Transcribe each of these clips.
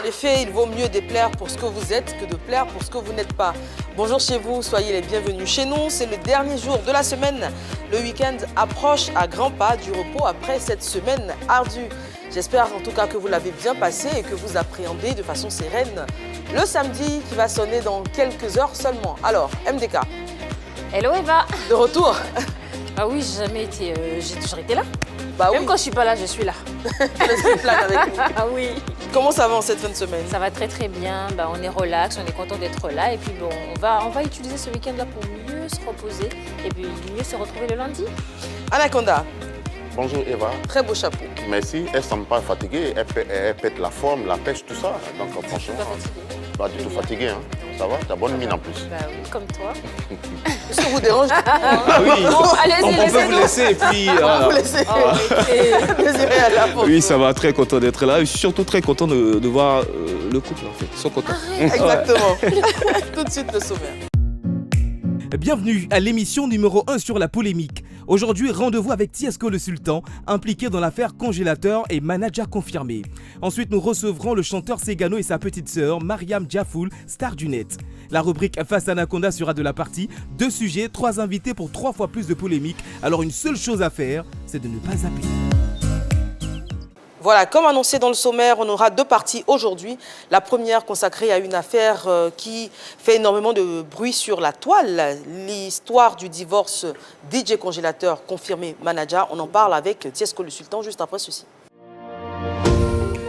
En effet, il vaut mieux déplaire pour ce que vous êtes que de plaire pour ce que vous n'êtes pas. Bonjour chez vous, soyez les bienvenus chez nous. C'est le dernier jour de la semaine. Le week-end approche à grands pas du repos après cette semaine ardue. J'espère en tout cas que vous l'avez bien passé et que vous appréhendez de façon sereine le samedi qui va sonner dans quelques heures seulement. Alors, MDK. Hello Eva. De retour. Ah oui, j'ai toujours été là. Bah Même oui. quand je suis pas là, je suis là. Restez plate avec nous. Ah oui. Comment ça va en cette fin de semaine? Ça va très très bien. Bah, on est relax, on est content d'être là. Et puis bon, on va utiliser ce week-end-là pour mieux se reposer et puis mieux se retrouver le lundi. Anaconda. Bonjour Eva. Très beau chapeau. Merci. Elle ne semble pas fatiguée. Elle pète la forme, la pêche, tout ça. Donc Je suis franchement, pas fatiguée. pas du tout fatiguée. Hein. Ça va? T'as bonne mine en plus. Bah oui, comme toi. Est-ce que vous dérange du coup, hein? Ah oui, Bon, allez-y, on peut vous laissez-nous. laisser et puis... On va voilà. vous laisser. Oh, arrêtez. Désiré à la pause. Oui, ça va, très content d'être là. Et surtout très content de voir le couple en fait. Ils sont contents. Exactement. Tout de suite le sommaire. Bienvenue à l'émission numéro 1 sur la polémique. Aujourd'hui, rendez-vous avec Tiesco le Sultan, impliqué dans l'affaire Congélateur et manager confirmé. Ensuite, nous recevrons le chanteur Segano et sa petite sœur, Mariam Diafoul, star du net. La rubrique Face Anaconda sera de la partie. 2 sujets, 3 invités pour 3 fois plus de polémique. Alors une seule chose à faire, c'est de ne pas zapper. Voilà, comme annoncé dans le sommaire, on aura 2 parties aujourd'hui. La première consacrée à une affaire qui fait énormément de bruit sur la toile. L'histoire du divorce DJ Congélateur confirmé manager. On en parle avec Tiesco le Sultan juste après ceci.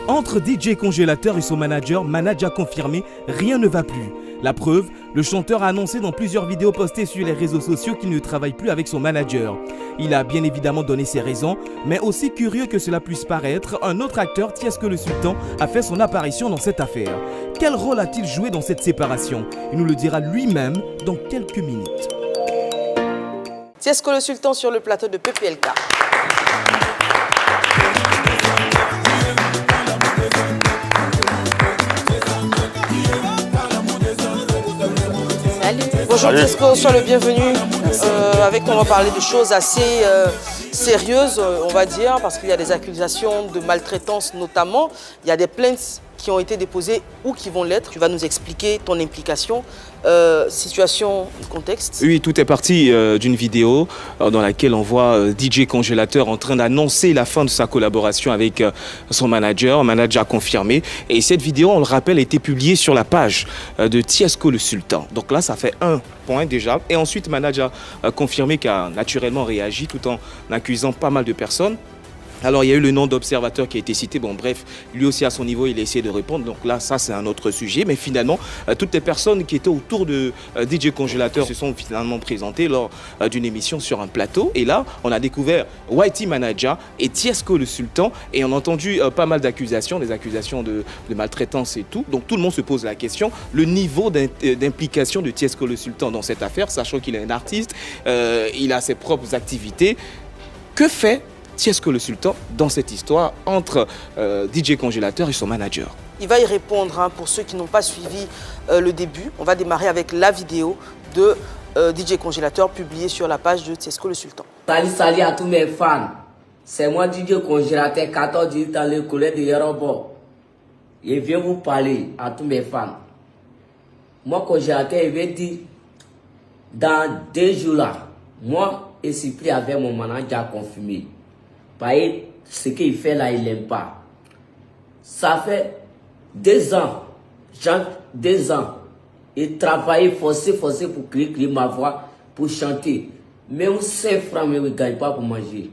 Entre DJ Congélateur et son manager confirmé, rien ne va plus. La preuve, le chanteur a annoncé dans plusieurs vidéos postées sur les réseaux sociaux qu'il ne travaille plus avec son manager. Il a bien évidemment donné ses raisons, mais aussi curieux que cela puisse paraître, un autre acteur, Tiesco le Sultan, a fait son apparition dans cette affaire. Quel rôle a-t-il joué dans cette séparation? Il nous le dira lui-même dans quelques minutes. Tiesco le Sultan sur le plateau de PPLK. Salut. Bonjour Salut. Tiesco, sois le bienvenu. Avec nous, on va parler de choses assez sérieuses, on va dire, parce qu'il y a des accusations de maltraitance notamment. Il y a des plaintes qui ont été déposées ou qui vont l'être. Tu vas nous expliquer ton implication, situation, contexte. Oui, tout est parti d'une vidéo dans laquelle on voit DJ Congélateur en train d'annoncer la fin de sa collaboration avec son manager confirmé. Et cette vidéo, on le rappelle, a été publiée sur la page de Tiesco le Sultan. Donc là, ça fait un point déjà. Et ensuite, manager confirmé qui a naturellement réagi tout en accusant pas mal de personnes. Alors, il y a eu le nom d'observateur qui a été cité. Bon, bref, lui aussi, à son niveau, il a essayé de répondre. Donc là, ça, c'est un autre sujet. Mais finalement, toutes les personnes qui étaient autour de DJ Congélateur se sont finalement présentées lors d'une émission sur un plateau. Et là, on a découvert YT Manager et Tiesco le Sultan. Et on a entendu pas mal d'accusations, des accusations de maltraitance et tout. Donc, tout le monde se pose la question, le niveau d'implication de Tiesco le Sultan dans cette affaire, sachant qu'il est un artiste, il a ses propres activités. Que fait Tiesco le Sultan dans cette histoire entre DJ Congélateur et son manager? Il va y répondre hein, pour ceux qui n'ont pas suivi le début. On va démarrer avec la vidéo de DJ Congélateur publiée sur la page de Tiesco le Sultan. Salut à tous mes fans. C'est moi DJ Congélateur, 14 18 dans le collège de Yorobo. Je viens vous parler à tous mes fans. Moi, Congélateur, je vais dire, dans 2 jours là, moi, je suis pris avec mon manager confirmé. Parce que ce qu'il fait là, il n'aime pas. Ça fait 2 ans, genre 2 ans, il travaille forcé pour créer ma voix, pour chanter. Mais on 5 francs, mais je ne gagne pas pour manger.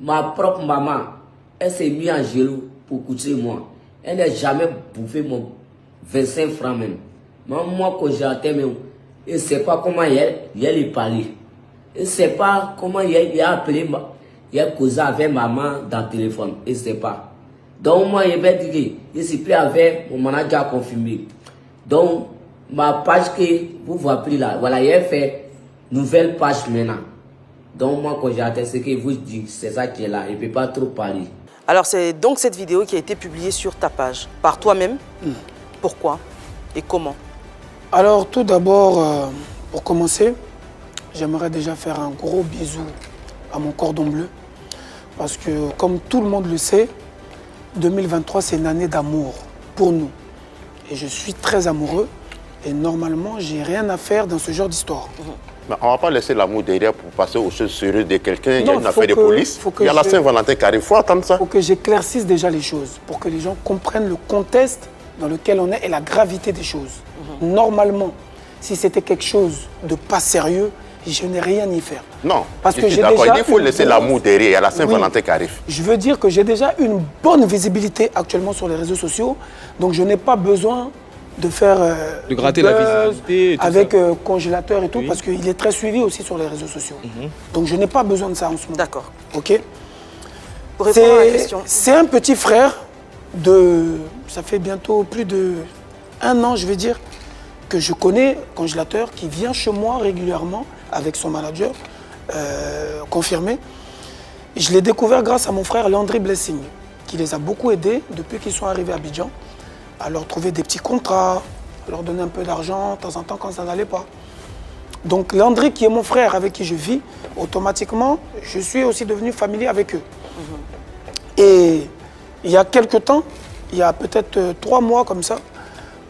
Ma propre maman, elle s'est mise en genoux pour coûter moi. Elle n'a jamais bouffé mon 25 francs même. Moi, quand j'ai atteint, je ne sais pas comment il parlait. Je ne sais pas comment il a appelé. Il a causé avec maman dans le téléphone, je ne sais pas. Donc moi, je vais dire que je suis plus avec mon manager confirmé. Donc, ma page que vous voyez là, voilà, il a fait nouvelle page maintenant. Donc moi, quand j'ai atteint ce que vous dites, c'est ça qui est là, je ne peux pas trop parler. Alors c'est donc cette vidéo qui a été publiée sur ta page, par toi-même. Pourquoi et comment? Alors tout d'abord, pour commencer, j'aimerais déjà faire un gros bisou à mon cordon bleu. Parce que comme tout le monde le sait, 2023 c'est une année d'amour pour nous. Et je suis très amoureux. Et normalement, j'ai rien à faire dans ce genre d'histoire. Mais on ne va pas laisser l'amour derrière pour passer aux choses sérieuses de quelqu'un. Il y a Non, une faut affaire de que- police. faut que Il y a la je- Saint-Valentin qui arrive. Il faut attendre ça. Il faut que j'éclaircisse déjà les choses, pour que les gens comprennent le contexte dans lequel on est et la gravité des choses. Normalement, si c'était quelque chose de pas sérieux, je n'ai rien à y faire. Non, Parce je que suis j'ai d'accord. déjà Il faut une laisser grosse- l'amour derrière. Il y a la Saint-Valentin Oui. qui arrive. Je veux dire que j'ai déjà une bonne visibilité actuellement sur les réseaux sociaux, donc je n'ai pas besoin de faire De gratter du la buzz visibilité et tout avec ça. congélateur et tout, Oui. parce qu'il est très suivi aussi sur les réseaux sociaux. Donc je n'ai pas besoin de ça en ce moment. D'accord. Ok. Pour répondre à la question. C'est un petit frère de, ça fait bientôt plus de 1 an, je vais dire, que je connais, congélateur, qui vient chez moi régulièrement avec son manager, confirmé. Je l'ai découvert grâce à mon frère Landry Blessing, qui les a beaucoup aidés depuis qu'ils sont arrivés à Abidjan, à leur trouver des petits contrats, à leur donner un peu d'argent de temps en temps quand ça n'allait pas. Donc Landry, qui est mon frère avec qui je vis, automatiquement, je suis aussi devenu familier avec eux. Et il y a quelques temps, il y a peut-être 3 mois comme ça,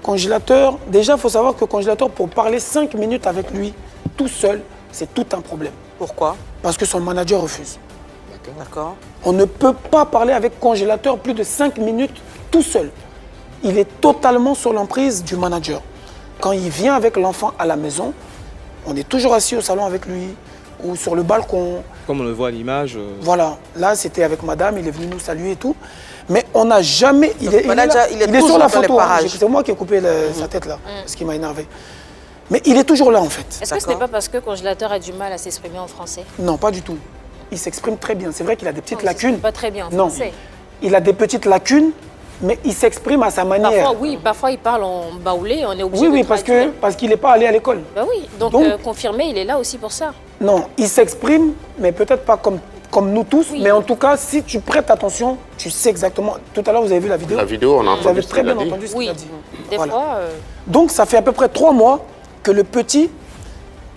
congélateur, déjà il faut savoir que congélateur, pour parler 5 minutes avec lui, tout seul, c'est tout un problème. Pourquoi? Parce que son manager refuse. D'accord. On ne peut pas parler avec congélateur plus de 5 minutes tout seul. Il est totalement sous l'emprise du manager. Quand il vient avec l'enfant à la maison, on est toujours assis au salon avec lui ou sur le balcon. Comme on le voit à l'image. Voilà, là c'était avec madame, il est venu nous saluer et tout. Mais on n'a jamais... Il est, manager, là. il est sur toujours la dans les photo, hein. parages. C'est moi qui ai coupé sa tête là, ce qui m'a énervé. Mais il est toujours là en fait. Est-ce que ce n'est pas parce que congélateur a du mal à s'exprimer en français? Non, pas du tout. Il s'exprime très bien. C'est vrai qu'il a des petites Non, il s'exprime lacunes. pas très bien en Non, français. il a des petites lacunes, mais il s'exprime à sa manière. Parfois, oui, parfois il parle en baoulé, on est obligé Oui, de oui, traduire. parce qu'il n'est pas allé à l'école. Bah oui, donc, Donc- confirmé, il est là aussi pour ça. Non, il s'exprime, mais peut-être pas comme nous tous. Oui. Mais en tout cas, si tu prêtes attention, tu sais exactement. Tout à l'heure, vous avez vu la vidéo. La vidéo, on a Vous entendu avez ce très qu'il a bien dit. entendu ce qu'il Oui, a dit. des Voilà. fois, Donc, ça fait à peu près 3 mois que le petit,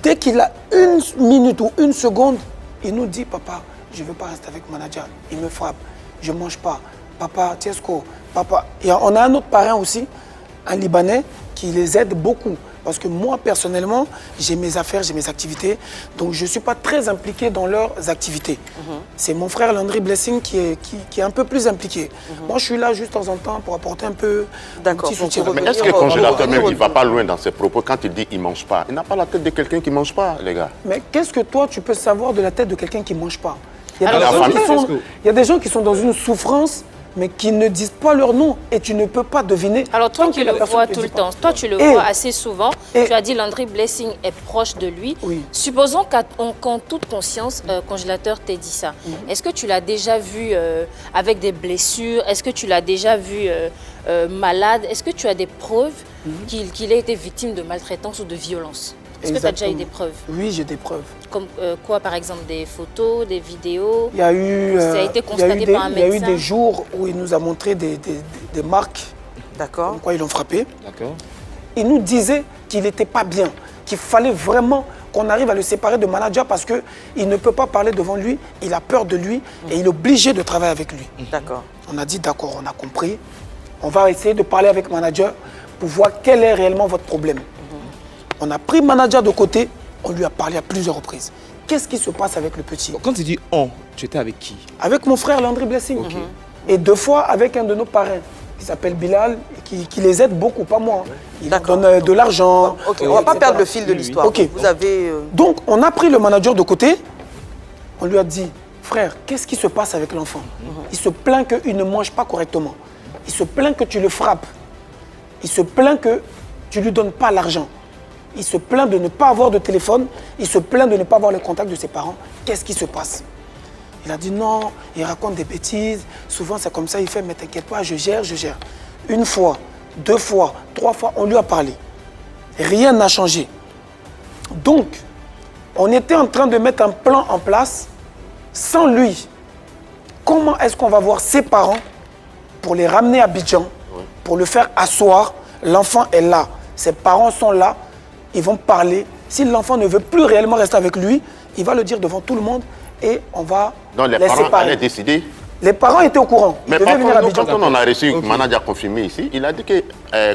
dès qu'il a 1 minute ou 1 seconde, il nous dit, papa, je ne veux pas rester avec le manager. Il me frappe. Je ne mange pas. Papa, Tiesco, papa. Et on a un autre parrain aussi, un Libanais, qui les aide beaucoup. Parce que moi, personnellement, j'ai mes affaires, j'ai mes activités. Donc, je ne suis pas très impliqué dans leurs activités. C'est mon frère Landry Blessing qui est un peu plus impliqué. Moi, je suis là juste de temps en temps pour apporter un peu D'accord, un petit donc soutien. pour Mais revenir est-ce que le au- congélateur même, il ne revenir va au- pas loin dans ses propos quand il dit qu'il ne mange pas? Il n'a pas la tête de quelqu'un qui ne mange pas, les gars. Mais qu'est-ce que toi, tu peux savoir de la tête de quelqu'un qui ne mange pas? Il y, a Alors, des la gens qui famille, sont, il y a des gens qui sont dans une souffrance, mais qui ne disent pas leur nom. Et tu ne peux pas deviner. alors toi tant tu que la le personne vois te tout dit le pas. temps, toi tu le Et- vois assez souvent, et- tu as dit Landry Blessing est proche de lui. Oui. Supposons qu'en toute conscience, congélateur t'ait dit ça. Est-ce que tu l'as déjà vu avec des blessures? Est-ce que tu l'as déjà vu malade? Est-ce que tu as des preuves qu'il ait été victime de maltraitance ou de violence? Est-ce que tu as déjà eu des Exactement. preuves? Oui, j'ai des preuves. Comme quoi, par exemple, des photos, des vidéos? Il y a eu, Ça a été il y a constaté eu des, par un il y a eu médecin? des jours où il nous a montré des marques, D'accord. comme quoi ils l'ont frappé. D'accord. Il nous disait qu'il n'était pas bien, qu'il fallait vraiment qu'on arrive à le séparer de manager parce qu'il ne peut pas parler devant lui, il a peur de lui et il est obligé de travailler avec lui. D'accord. On a dit d'accord, on a compris. On va essayer de parler avec le manager pour voir quel est réellement votre problème. On a pris le manager de côté, on lui a parlé à plusieurs reprises. Qu'est-ce qui se passe avec le petit? Quand tu dis on, tu étais avec qui? Avec mon frère Landry Blessing. Et 2 fois avec un de nos parrains qui s'appelle Bilal, et qui les aide beaucoup, pas moi. Il leur D'accord. donne de l'argent. Ok, on ne va pas etc. perdre le fil de Oui, oui. l'histoire. Ok. Vous avez... Donc, on a pris le manager de côté. On lui a dit, frère, qu'est-ce qui se passe avec l'enfant? Il se plaint qu'il ne mange pas correctement. Il se plaint que tu le frappes. Il se plaint que tu ne lui donnes pas l'argent. Il se plaint de ne pas avoir de téléphone. Il se plaint de ne pas avoir le contact de ses parents. Qu'est-ce qui se passe? Il a dit non, il raconte des bêtises. Souvent, c'est comme ça, il fait, mais t'inquiète pas, je gère, je gère. 1 fois, 2 fois, 3 fois, on lui a parlé. Rien n'a changé. Donc, on était en train de mettre un plan en place sans lui. Comment est-ce qu'on va voir ses parents pour les ramener à Abidjan, pour le faire asseoir? L'enfant est là, ses parents sont là, ils vont parler. Si l'enfant ne veut plus réellement rester avec lui, il va le dire devant tout le monde et on va Donc les les parents séparer. allaient décider. Les parents étaient au courant. Ils Mais devaient par venir à contre, Abidjan. quand on a reçu le manager confirmé ici, il a dit que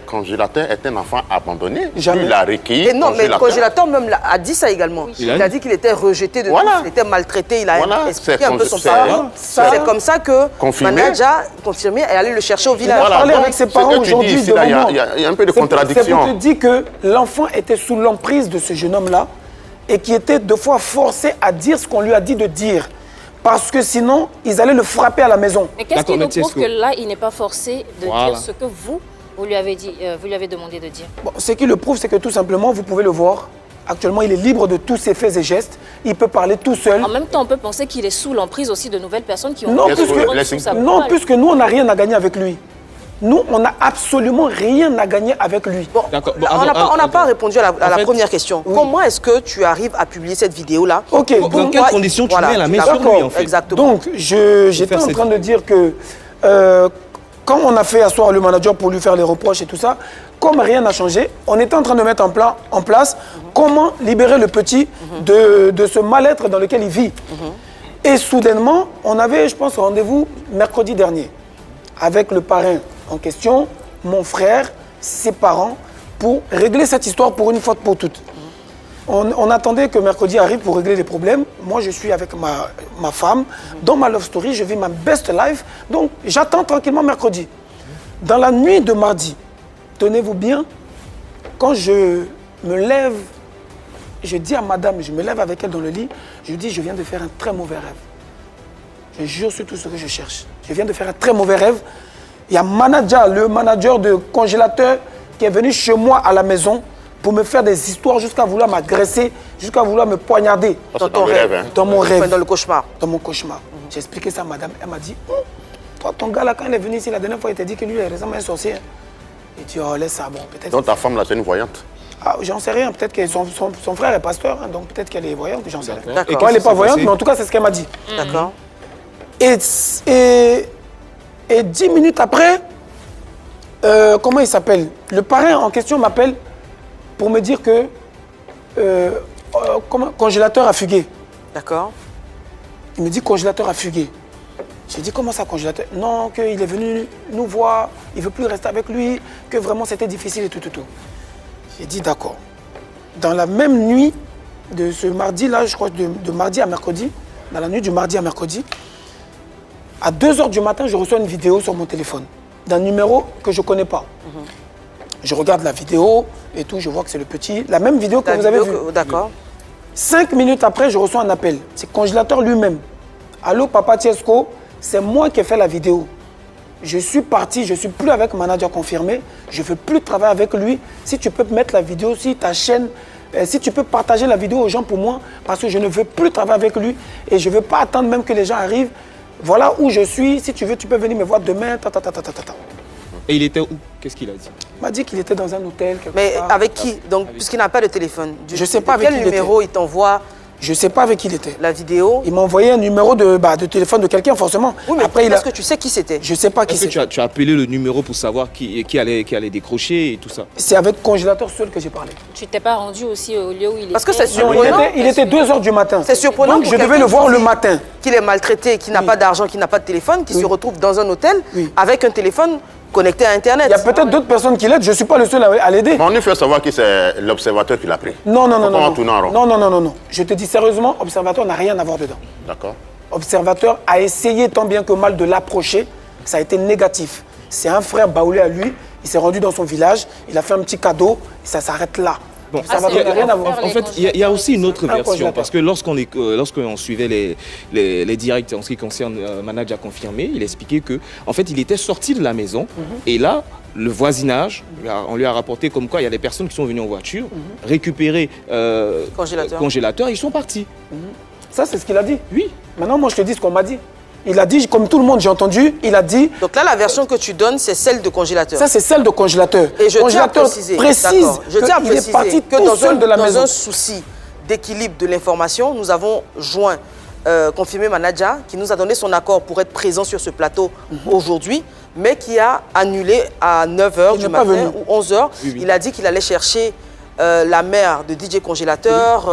congélateur est un enfant abandonné. Jamais. Lui, il a recueilli. Et non, mais le congélateur même a dit ça également. Il Il a dit qu'il était rejeté de Voilà. tout, il était maltraité, il a Voilà, expliqué c'est un peu son c'est- parcours. c'est- C'est comme ça que Confirmé. Manager confirmé est allé le chercher au village. a parlé donc, avec ses ce parents que tu dis aujourd'hui ici, là, devant moi. il y a un peu de C'est pour contradiction. te dire que l'enfant était sous l'emprise de ce jeune homme-là et qui était deux fois forcé à dire ce qu'on lui a dit de dire. Parce que sinon, ils allaient le frapper à la maison. Mais qu'est-ce D'accord, qui nous mais tu sais prouve ce que que- là, il n'est pas forcé de Voilà. dire ce que vous lui avez dit, vous lui avez demandé de dire? Bon, ce qui le prouve, c'est que tout simplement, vous pouvez le voir. Actuellement, il est libre de tous ses faits et gestes. Il peut parler tout seul. En même temps, on peut penser qu'il est sous l'emprise aussi de nouvelles personnes qui ont Non, Est-ce puisque, que- laisse- non, puisque nous, on n'a rien à gagner avec lui. Nous, on n'a absolument rien à gagner avec lui. Bon, D'accord. Bon, on n'a pas, attends. pas répondu à la fait- première question. Oui. Comment est-ce que tu arrives à publier cette vidéo-là? Ok, Dans donc, quelles conditions tu mets la main sur lui, d'accord, en fait? Exactement. donc j'étais faire en cette- train de dire que quand on a fait asseoir le manager pour lui faire les reproches et tout ça, comme rien n'a changé, on était en train de mettre en place comment libérer le petit de ce mal-être dans lequel il vit. Et soudainement, on avait, je pense, rendez-vous mercredi dernier avec le parrain en question, mon frère, ses parents, pour régler cette histoire pour une fois pour toutes. On attendait que mercredi arrive pour régler les problèmes. Moi, je suis avec ma femme. Dans ma love story, je vis ma best life. Donc, j'attends tranquillement mercredi. Dans la nuit de mardi, tenez-vous bien, quand je me lève, je dis à madame, je me lève avec elle dans le lit, je dis, je viens de faire un très mauvais rêve. Je jure sur tout ce que je cherche. Je viens de faire un très mauvais rêve. Il y a le manager de congélateur, qui est venu chez moi à la maison pour me faire des histoires jusqu'à vouloir m'agresser, jusqu'à vouloir me poignarder. Ça, c'est dans le rêve, hein. Dans mon Enfin, rêve. dans le cauchemar. Dans mon cauchemar. J'ai expliqué ça à madame. Elle m'a dit, toi, ton gars là, quand il est venu ici la dernière fois, il t'a dit que lui, il ressemble à un sorcier. Il dit, oh, laisse ça, bon, peut-être. Donc ta femme, là, c'est une voyante. Ah, j'en sais rien, peut-être que son frère est pasteur, hein, donc peut-être qu'elle est voyante, j'en sais rien. D'accord. Moi, elle n'est qu'est-ce pas qui s'est voyante, passé mais en tout cas, c'est ce qu'elle m'a dit. D'accord. Et 10 minutes après, comment il s'appelle? Le parrain en question m'appelle pour me dire que congélateur a fugué. D'accord. Il me dit congélateur a fugué. J'ai dit comment ça congélateur? Non, qu'il est venu nous voir, il ne veut plus rester avec lui, que vraiment c'était difficile et tout. J'ai dit d'accord. Dans la même nuit de ce mardi-là, je crois de mardi à mercredi, dans la nuit du mardi à mercredi, à 2h du matin, je reçois une vidéo sur mon téléphone d'un numéro que je ne connais pas. Je regarde la vidéo et tout, je vois que c'est le petit, la même vidéo que La vous avez vidéo vue. D'accord. 5 minutes après, je reçois un appel. C'est le congélateur lui-même. Allô, Papa Tiesco, c'est moi qui ai fait la vidéo. Je suis parti, je ne suis plus avec manager confirmé. Je ne veux plus travailler avec lui. Si tu peux mettre la vidéo sur ta chaîne, si tu peux partager la vidéo aux gens pour moi, parce que je ne veux plus travailler avec lui et je ne veux pas attendre même que les gens arrivent. Voilà où je suis. Si tu veux, tu peux venir me voir demain. Et il était où? Qu'est-ce qu'il a dit? Il m'a dit qu'il était dans un hôtel. quelque Mais part. avec qui? Donc, puisqu'il n'a pas de téléphone. Je sais pas avec quel qui il numéro il t'envoie Je ne sais pas avec qui il était. la vidéo? Il m'a envoyé un numéro de téléphone de quelqu'un, forcément. Oui, mais Après, est-ce que tu sais qui c'était? Je ne sais pas qui Est-ce que c'est. tu as appelé le numéro pour savoir qui allait décrocher et tout ça? C'est avec congélateur seul que j'ai parlé. Tu t'es pas rendu aussi au lieu où il Parce que était? c'est Non, surprenant. il était 2h du matin. C'est surprenant. Donc pour je devais quelqu'un le voir qui le dit matin. Qu'il est maltraité, qui n'a pas d'argent, qui n'a pas de téléphone, qui Oui. se retrouve dans un hôtel Oui. avec un téléphone connecté à Internet. Il y a peut-être d'autres personnes qui l'aident, je ne suis pas le seul à l'aider. Mais on lui fait savoir que c'est l'observateur qui l'a pris. Non. Pourquoi on tourne en rond? Non. Je te dis sérieusement, Observateur n'a rien à voir dedans. D'accord. Observateur a essayé tant bien que mal de l'approcher, ça a été négatif. C'est un frère baoulé à lui, il s'est rendu dans son village, il a fait un petit cadeau, et ça s'arrête là. Bon, Observateur n'a rien à voir. En fait, il y a aussi une autre Un version, congélateur. parce que lorsqu'on suivait les directs en ce qui concerne Manadja à confirmer, il expliquait que, en fait, il était sorti de la maison, et là, le voisinage, on lui a rapporté comme quoi il y a des personnes qui sont venues en voiture, récupérer congélateur, ils sont partis. Ça, c'est ce qu'il a dit. Oui. Maintenant, moi, je te dis ce qu'on m'a dit. Il a dit, comme tout le monde, j'ai entendu, il a dit, Donc là, la version que tu donnes, c'est celle de congélateur. ça, c'est celle de congélateur. Et je tiens à Congélateur préciser, précise d'accord. Je tiens à qu'il est préciser parti que tout seul de la dans maison. un souci d'équilibre de l'information, nous avons joint confirmé Manadja, qui nous a donné son accord pour être présent sur ce plateau aujourd'hui, mais qui a annulé à 9h Il du n'est pas matin venu. ou 11h. Oui. Il a dit qu'il allait chercher la mère de DJ Congélateur.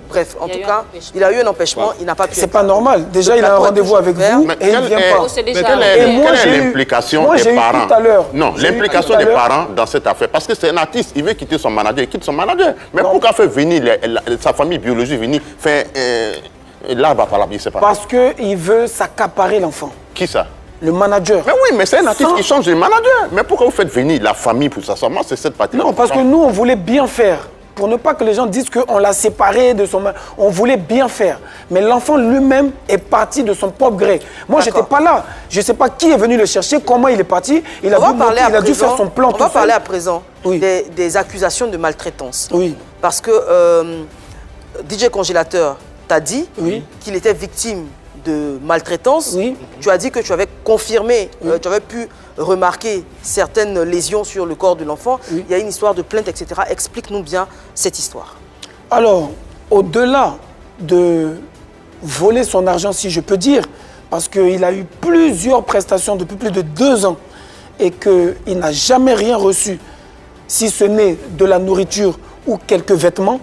Bref, en tout cas, il a eu un empêchement. Il n'a pas pu. C'est pas normal. Déjà, il a un rendez-vous avec vous Mais et il ne vient pas. quelle est l'implication des parents? Non, l'implication des parents dans cette affaire. Parce que c'est un artiste, il veut quitter son manager, il quitte son manager. Mais pourquoi faire venir sa famille biologique, venir faire l'arbre à palabre, je ne sais pas. Parce qu'il veut s'accaparer l'enfant. Qui ça? Le manager. Mais oui, mais c'est un artiste qui change de manager. Mais pourquoi vous faites venir la famille pour ça? Moi, c'est cette partie-là. Non, parce que nous, on voulait bien faire. Pour ne pas que les gens disent qu'on l'a séparé de son manager. On voulait bien faire. Mais l'enfant lui-même est parti de son propre gré. Moi, je n'étais pas là. Je ne sais pas qui est venu le chercher, comment il est parti. Il a dû faire son plan. On va parler à présent Oui. des accusations de maltraitance. Oui. Parce que DJ Congélateur t'a dit qu'il était victime de maltraitance. Oui. Tu as dit que tu avais confirmé, tu avais pu remarquer certaines lésions sur le corps de l'enfant. Oui. Il y a une histoire de plainte, etc. Explique-nous bien cette histoire. Alors, au-delà de voler son argent, si je peux dire, parce qu'il a eu plusieurs prestations depuis plus de 2 ans et qu'il n'a jamais rien reçu, si ce n'est de la nourriture ou quelques vêtements,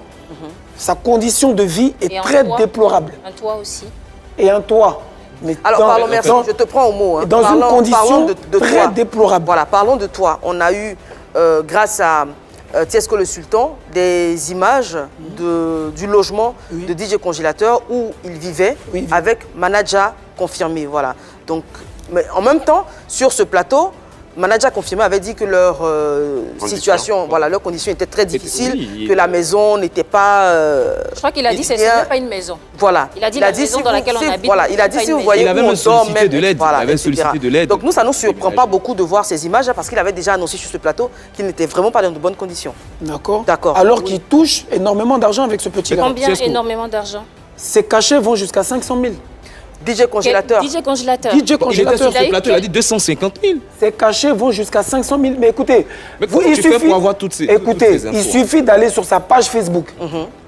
sa condition de vie est très déplorable. Un toit aussi. Et un toit. Mais Alors, parlons, merci, je te prends au mot. Hein. Dans une condition de très toi. déplorable. Voilà, parlons de toi. On a eu, grâce à Tiesco le Sultan, des images du logement de DJ Congélateur où il vivait avec manager confirmé. Voilà. Donc, mais en même temps, sur ce plateau, manager confirmé avait dit que leur situation, voilà, leur condition était très difficile, que la maison n'était pas... Je crois qu'il a dit que ce n'est pas une maison. Voilà. Il a dit la maison dans laquelle on habite. Voilà, il a dit si vous voyez il avait où même on dort, sollicité de l'aide. voilà, il avait sollicité de l'aide. Donc nous, ça ne nous surprend pas beaucoup de voir ces images parce qu'il avait déjà annoncé sur ce plateau qu'il n'était vraiment pas dans de bonnes conditions. D'accord. D'accord. Alors qu'il touche énormément d'argent avec ce petit gars. Combien énormément d'argent? Ses cachets vont jusqu'à 500 000. DJ Congélateur. DJ Congélateur. DJ Il était Congélateur. sur ce plateau, il a dit 250 000. Ses cachets vont jusqu'à 500 000. Mais écoutez, Mais comment tu fais pour avoir toutes ces écoutez, infos? il suffit d'aller sur sa page Facebook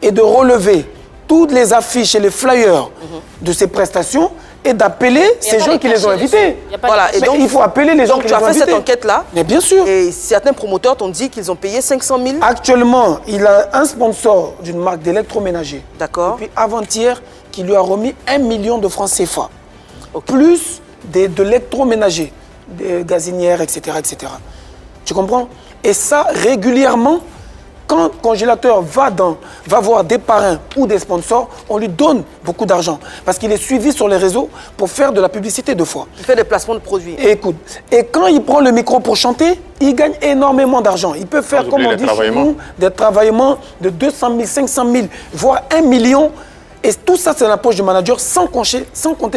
et de relever toutes les affiches et les flyers de ses prestations et d'appeler ces gens qui les ont invités. Voilà, et Mais donc, il faut appeler les gens donc qui tu les ont as fait invités. cette enquête-là. Mais bien sûr. Et certains promoteurs t'ont dit qu'ils ont payé 500 000. Actuellement, il a un sponsor d'une marque d'électroménager. D'accord. Depuis avant-hier, qui lui a remis 1 million de francs CFA. Plus de l'électroménager, des gazinières, etc., etc. Tu comprends? Et ça, régulièrement, quand Congélateur va voir des parrains ou des sponsors, on lui donne beaucoup d'argent. Parce qu'il est suivi sur les réseaux pour faire de la publicité 2 fois. Il fait des placements de produits. Et écoute, et quand il prend le micro pour chanter, il gagne énormément d'argent. Il peut faire, comme on dit chez nous, des travaillements de 200 000, 500 000, voire 1 million. Et tout ça, c'est dans la poche du manager sans compter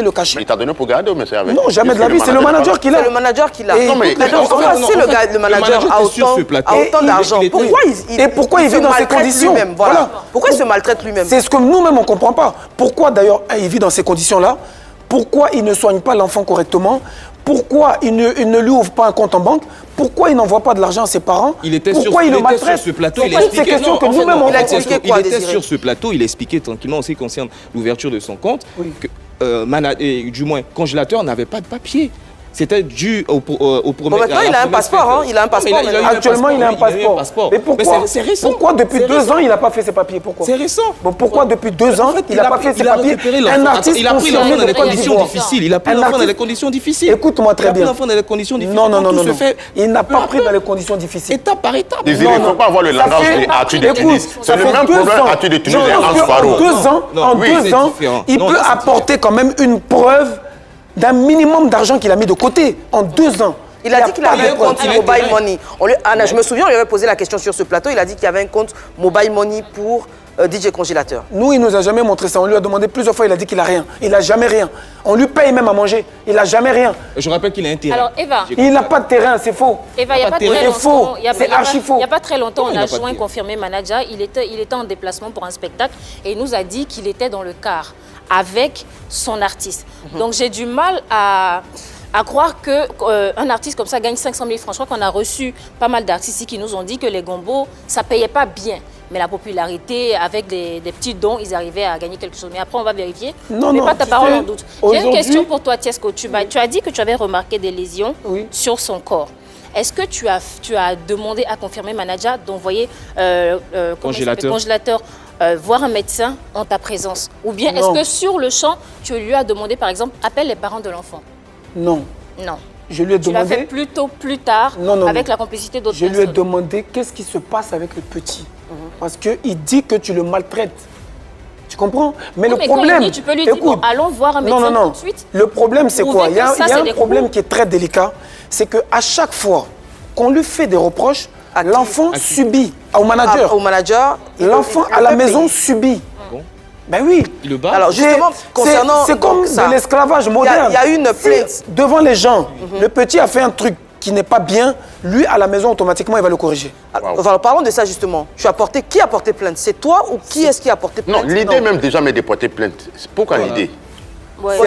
le cachet. Il t'a donné pour garder, mais c'est avec. Non, jamais de la vie, c'est le manager qui l'a. C'est le manager qui l'a. Et Non, mais si le manager a autant d'argent, pourquoi il vit dans ces conditions? Voilà. Pourquoi il se maltraite lui-même? C'est ce que nous-mêmes, on ne comprend pas. Pourquoi d'ailleurs il vit dans ces conditions-là? Pourquoi il ne soigne pas l'enfant correctement? Pourquoi il ne lui ouvre pas un compte en banque? Pourquoi il n'envoie pas de l'argent à ses parents? Pourquoi il le maltraite? Sur ce plateau, il expliquait. Ces questions que nous-mêmes on expliqué. Il était sur ce plateau, il expliquait tranquillement en ce qui concerne l'ouverture de son compte que du moins Congélateur n'avait pas de papier. C'était dû au bon, maintenant, il a un passeport. Hein. Il a un passeport. Actuellement, il a un passeport. Mais pourquoi? C'est récent. Pourquoi depuis 2 ans, il n'a pas fait ses papiers? Pourquoi? C'est récent. Bon, pourquoi depuis 2 ans, il n'a pas fait ses papiers? Un artiste, il a pris l'enfant dans des conditions difficiles. Il a pris l'enfant dans des conditions difficiles. Écoute-moi très bien. Il a pris l'enfant dans des conditions difficiles. Non. Il n'a pas pris dans les conditions difficiles. Étape par étape. Il ne faut pas avoir le langage de de Tunis. C'est le même problème à de Tunis et Hans Faro. En 2 ans, il peut apporter quand même une preuve d'un minimum d'argent qu'il a mis de côté en 2 ans. Il a dit qu'il avait un compte Mobile Money. Anna, je me souviens, on lui avait posé la question sur ce plateau. Il a dit qu'il y avait un compte Mobile Money pour DJ Congélateur. Nous, il ne nous a jamais montré ça. On lui a demandé plusieurs fois, il a dit qu'il n'a rien. Il n'a jamais rien. On lui paye même à manger. Il n'a jamais rien. Je rappelle qu'il a un terrain. Alors, Eva. Il n'a pas de terrain, c'est faux. Eva, il n'y a pas très longtemps. C'est archi faux. Il n'y a pas très longtemps, on a joint confirmé manager. Il était en déplacement pour un spectacle et il nous a dit qu'il était dans le car avec son artiste. Donc, j'ai du mal à croire qu'un artiste comme ça gagne 500 000 francs. Je crois qu'on a reçu pas mal d'artistes ici qui nous ont dit que les gombos, ça ne payait pas bien. Mais la popularité, avec des petits dons, ils arrivaient à gagner quelque chose. Mais après, on va vérifier. Non, mais pas ta parole en doute. J'ai une question pour toi, Tiesco. Oui. Tu as dit que tu avais remarqué des lésions sur son corps. Est-ce que tu as demandé à confirmer manager d'envoyer congélateur voir un médecin en ta présence? Ou bien est-ce que sur le champ, tu lui as demandé, par exemple, appelle les parents de l'enfant? Non. Non. Je lui ai demandé... Tu l'as fait plutôt plus tard, avec la complicité d'autres personnes. Je lui ai demandé qu'est-ce qui se passe avec le petit. Parce qu'il dit que tu le maltraites. Tu comprends? Mais le problème... Quand il dit, tu peux lui dire, bon, allons voir un médecin tout de suite. Le problème, c'est quoi? Il y a un problème qui est très délicat. C'est qu'à chaque fois qu'on lui fait des reproches, l'enfant subit. Au manager. L'enfant à la maison subit. Ben oui. Il le bat. Alors justement, concernant... C'est comme de l'esclavage moderne. Il y a une plainte. Devant les gens, le petit a fait un truc qui n'est pas bien, lui, à la maison, automatiquement, il va le corriger. Alors, parlons de ça, justement. Qui a porté plainte? C'est toi ou qui est-ce qui a porté plainte? Non, l'idée même déjà mais de porter plainte. Pourquoi l'idée?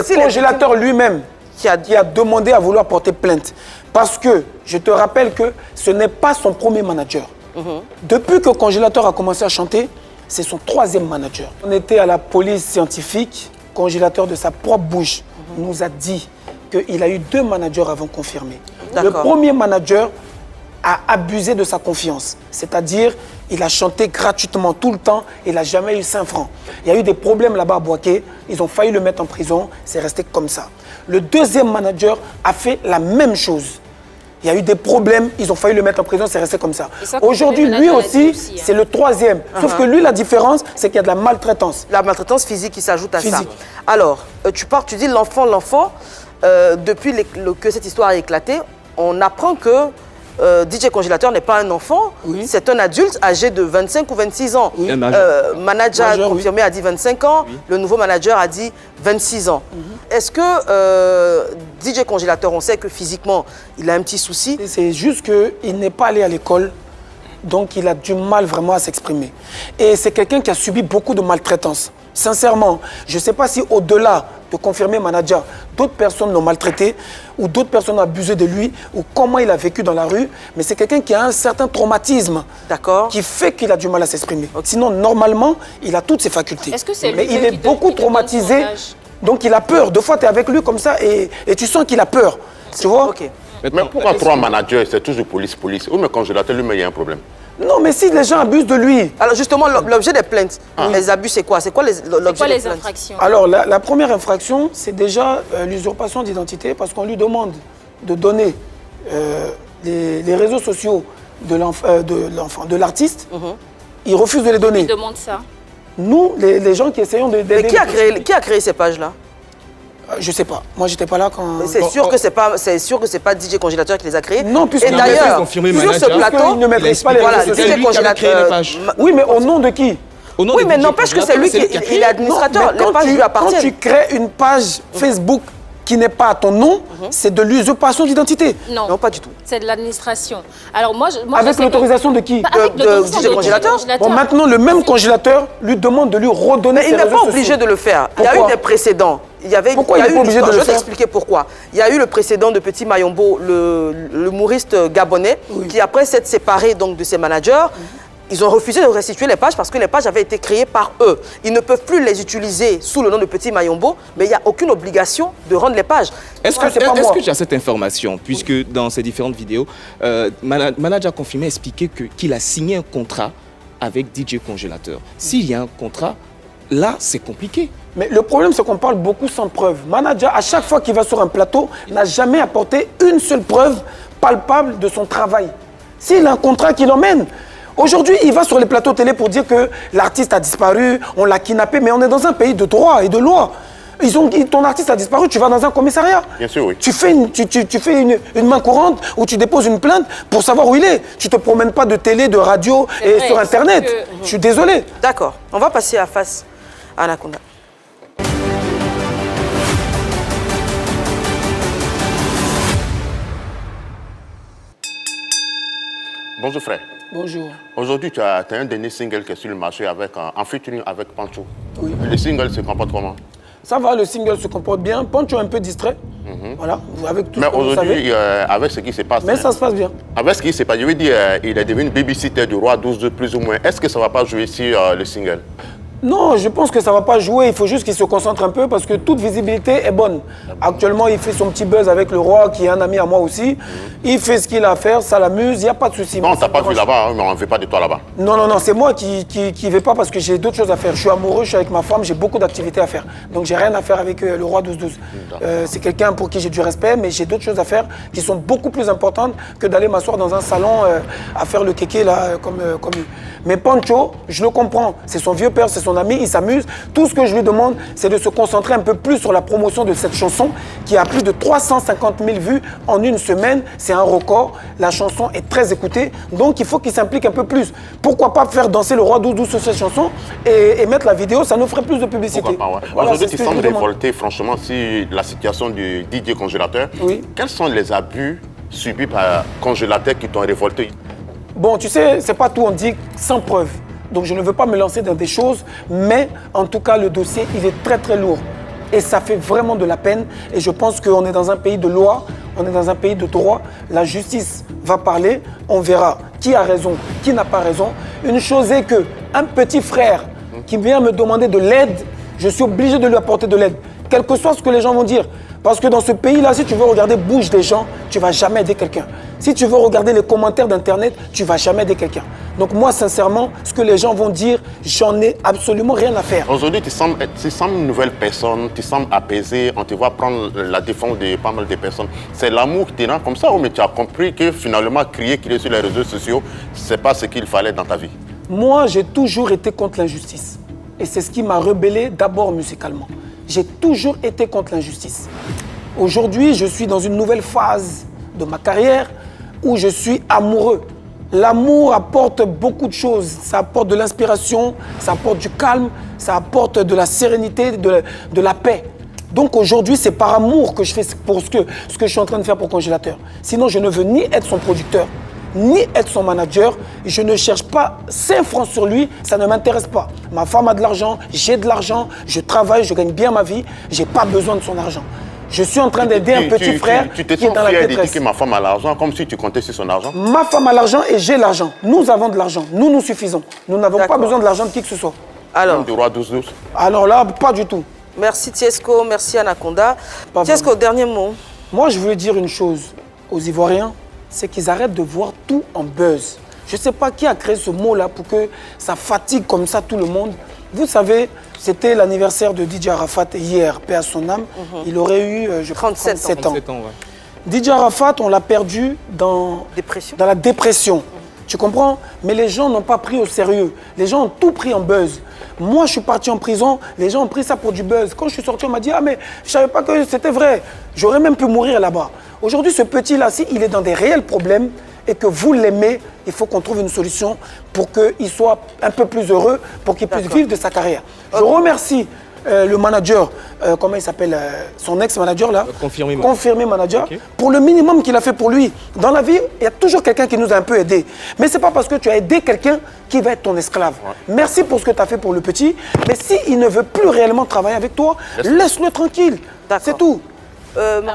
C'est le congélateur lui-même qui a demandé à vouloir porter plainte. Parce que, je te rappelle que ce n'est pas son premier manager. Depuis que le congélateur a commencé à chanter, c'est son 3e manager. On était à la police scientifique, congélateur de sa propre bouche nous a dit qu'il a eu 2 managers avant confirmé. Le premier manager a abusé de sa confiance. C'est-à-dire, il a chanté gratuitement tout le temps, il n'a jamais eu 5 francs. Il y a eu des problèmes là-bas à Boaké, ils ont failli le mettre en prison, c'est resté comme ça. Le 2e manager a fait la même chose. Il y a eu des problèmes, ils ont failli le mettre en prison, c'est resté comme ça. Aujourd'hui, lui aussi, c'est le 3e. Sauf que lui, la différence, c'est qu'il y a de la maltraitance. La maltraitance physique qui s'ajoute à ça. Alors, tu dis l'enfant, depuis que cette histoire a éclaté, on apprend que DJ Congélateur n'est pas un enfant, c'est un adulte âgé de 25 ou 26 ans. Manager confirmé a dit 25 ans, le nouveau manager a dit 26 ans. Est-ce que DJ Congélateur, on sait que physiquement, il a un petit souci? C'est juste qu'il n'est pas allé à l'école, donc il a du mal vraiment à s'exprimer. Et c'est quelqu'un qui a subi beaucoup de maltraitance. Sincèrement, je ne sais pas si au-delà de confirmer manager, d'autres personnes l'ont maltraité ou d'autres personnes ont abusé de lui ou comment il a vécu dans la rue, mais c'est quelqu'un qui a un certain traumatisme qui fait qu'il a du mal à s'exprimer. Sinon, normalement, il a toutes ses facultés. Mais il est beaucoup traumatisé, donc il a peur. Deux fois, tu es avec lui comme ça et tu sens qu'il a peur. Tu vois? Mais pourquoi 3 managers, c'est toujours police? Ou le congélateur lui-même, il y a un problème? Non, mais si les gens abusent de lui... Alors justement, l'objet des plaintes, les abus, c'est quoi? C'est quoi l'objet des plaintes? Infractions? Alors, la première infraction, c'est déjà l'usurpation d'identité parce qu'on lui demande de donner les réseaux sociaux de l'artiste. Il refuse de les donner. Qui demande ça? Nous, les gens qui essayons de... Mais qui a créé ces pages-là? Je sais pas. Moi, j'étais pas là quand... C'est sûr que c'est pas DJ Congélateur qui les a créés. Non, puisque... Et d'ailleurs, sur ce plateau, il ne maîtrise pas les réseaux sociaux. DJ Congélateur... Oui, mais au nom de qui? Oui, mais n'empêche que c'est lui qui est l'administrateur. Les pages lui appartiennent. Quand tu crées une page Facebook qui n'est pas à ton nom, c'est de l'usurpation d'identité. Non, pas du tout. C'est de l'administration. Alors moi avec l'autorisation de qui? De DJ Congélateur. Bon, maintenant, le même congélateur lui demande de lui redonner ses réseaux sociaux. Il n'est pas obligé de le faire. Il y a eu des précédents. Pourquoi il n'est pas obligé de le faire? Je vais t'expliquer pourquoi. Il y a eu le précédent de Petit Mayombo, l'humoriste gabonais, qui après s'être séparé donc, de ses managers, ils ont refusé de restituer les pages parce que les pages avaient été créées par eux. Ils ne peuvent plus les utiliser sous le nom de Petit Mayombo, mais il n'y a aucune obligation de rendre les pages. Est-ce que tu as cette information? Puisque dans ces différentes vidéos, Manager confirmé a expliqué qu'il a signé un contrat avec DJ Congélateur. S'il y a un contrat, là, c'est compliqué. Mais le problème, c'est qu'on parle beaucoup sans preuve. Manager, à chaque fois qu'il va sur un plateau, n'a jamais apporté une seule preuve palpable de son travail. S'il a un contrat qui l'emmène, aujourd'hui, il va sur les plateaux télé pour dire que l'artiste a disparu, on l'a kidnappé, mais on est dans un pays de droit et de loi. Ton artiste a disparu, tu vas dans un commissariat. Bien sûr, oui. Tu fais une main courante ou tu déposes une plainte pour savoir où il est. Tu ne te promènes pas de télé, de radio et sur Internet. Je suis désolé. D'accord. On va passer à face à Anaconda. Bonjour frère. Bonjour. Aujourd'hui, tu as un dernier single qui est sur le marché en featuring avec Pancho. Oui. Le single se comporte comment? Ça va, le single se comporte bien. Pancho est un peu distrait. Voilà, avec tout ce que vous savez. Mais aujourd'hui, avec ce qui se passe... Mais ça se passe bien. Avec ce qui se passe, je veux dire, il est devenu babysitter du Roi 12 plus ou moins. Est-ce que ça ne va pas jouer sur le single? Non, je pense que ça ne va pas jouer. Il faut juste qu'il se concentre un peu parce que toute visibilité est bonne. Actuellement, il fait son petit buzz avec le roi, qui est un ami à moi aussi. Il fait ce qu'il a à faire, ça l'amuse, il n'y a pas de souci. Non, on ne t'a pas vu là-bas, hein, mais on ne veut pas de toi là-bas. Non, c'est moi qui ne vais pas parce que j'ai d'autres choses à faire. Je suis amoureux, je suis avec ma femme, j'ai beaucoup d'activités à faire. Donc, j'ai rien à faire avec le roi 12-12. C'est quelqu'un pour qui j'ai du respect, mais j'ai d'autres choses à faire qui sont beaucoup plus importantes que d'aller m'asseoir dans un salon à faire le kéké là, comme lui. Mais Pancho, je le comprends. C'est son vieux père, c'est son ami, il s'amuse. Tout ce que je lui demande, c'est de se concentrer un peu plus sur la promotion de cette chanson qui a plus de 350 000 vues en une semaine. C'est un record. La chanson est très écoutée. Donc, il faut qu'il s'implique un peu plus. Pourquoi pas faire danser le roi 12-12 sur cette chanson et mettre la vidéo, ça nous ferait plus de publicité. Pourquoi pas, ouais. Voilà, aujourd'hui, tu sembles révolté, franchement, si la situation du DJ Congélateur. Oui. Quels sont les abus subis par Congélateur qui t'ont révolté? Bon, tu sais, c'est pas tout, on dit sans preuve. Donc je ne veux pas me lancer dans des choses, mais en tout cas, le dossier, il est très très lourd. Et ça fait vraiment de la peine. Et je pense qu'on est dans un pays de loi, on est dans un pays de droit. La justice va parler, on verra qui a raison, qui n'a pas raison. Une chose est que un petit frère qui vient me demander de l'aide, je suis obligé de lui apporter de l'aide, quel que soit ce que les gens vont dire. Parce que dans ce pays-là, si tu veux regarder bouche des gens, tu ne vas jamais aider quelqu'un. Si tu veux regarder les commentaires d'Internet, tu ne vas jamais aider quelqu'un. Donc moi, sincèrement, ce que les gens vont dire, j'en ai absolument rien à faire. Aujourd'hui, tu sembles une nouvelle personne, tu sembles apaisé, on te voit prendre la défense de pas mal de personnes. C'est l'amour qui te rend comme ça ou mais tu as compris que finalement, crier sur les réseaux sociaux, ce n'est pas ce qu'il fallait dans ta vie? Moi, j'ai toujours été contre l'injustice. Et c'est ce qui m'a rebellé d'abord musicalement. J'ai toujours été contre l'injustice. Aujourd'hui, je suis dans une nouvelle phase de ma carrière où je suis amoureux. L'amour apporte beaucoup de choses. Ça apporte de l'inspiration, ça apporte du calme, ça apporte de la sérénité, de la paix. Donc aujourd'hui, c'est par amour que je fais pour ce que je suis en train de faire pour Congélateur. Sinon, je ne veux ni être son producteur, ni être son manager. Je ne cherche pas 5 francs sur lui, ça ne m'intéresse pas. Ma femme a de l'argent, j'ai de l'argent, je travaille, je gagne bien ma vie, je n'ai pas besoin de son argent. Je suis en train d'aider un petit frère qui est dans la détresse. Tu t'es fier que ma femme a l'argent, comme si tu comptais sur son argent? Ma femme a l'argent et j'ai l'argent. Nous avons de l'argent, nous suffisons. Nous n'avons pas besoin de l'argent de qui que ce soit. Alors, du roi 12-12. Alors là, pas du tout. Merci Tiesco, merci Anaconda. Tiesco, dernier mot. Moi, je voulais dire une chose aux Ivoiriens, c'est qu'ils arrêtent de voir tout en buzz. Je ne sais pas qui a créé ce mot-là pour que ça fatigue comme ça tout le monde. Vous savez, c'était l'anniversaire de DJ Arafat hier, paix à son âme. Il aurait eu, je crois, 37 ans. DJ Arafat, on l'a perdu dans la dépression. Tu comprends? Mais les gens n'ont pas pris au sérieux. Les gens ont tout pris en buzz. Moi, je suis parti en prison, les gens ont pris ça pour du buzz. Quand je suis sorti, on m'a dit « Ah, mais je ne savais pas que c'était vrai. J'aurais même pu mourir là-bas. » Aujourd'hui, ce petit-là, s'il est dans des réels problèmes et que vous l'aimez, il faut qu'on trouve une solution pour qu'il soit un peu plus heureux, pour qu'il puisse vivre de sa carrière. Je remercie le manager, comment il s'appelle, son ex-manager là, confirmé manager, pour le minimum qu'il a fait pour lui. Dans la vie, il y a toujours quelqu'un qui nous a un peu aidé. Mais ce n'est pas parce que tu as aidé quelqu'un qui va être ton esclave. Merci pour ce que tu as fait pour le petit, mais s'il ne veut plus réellement travailler avec toi, laisse-le tranquille. C'est tout.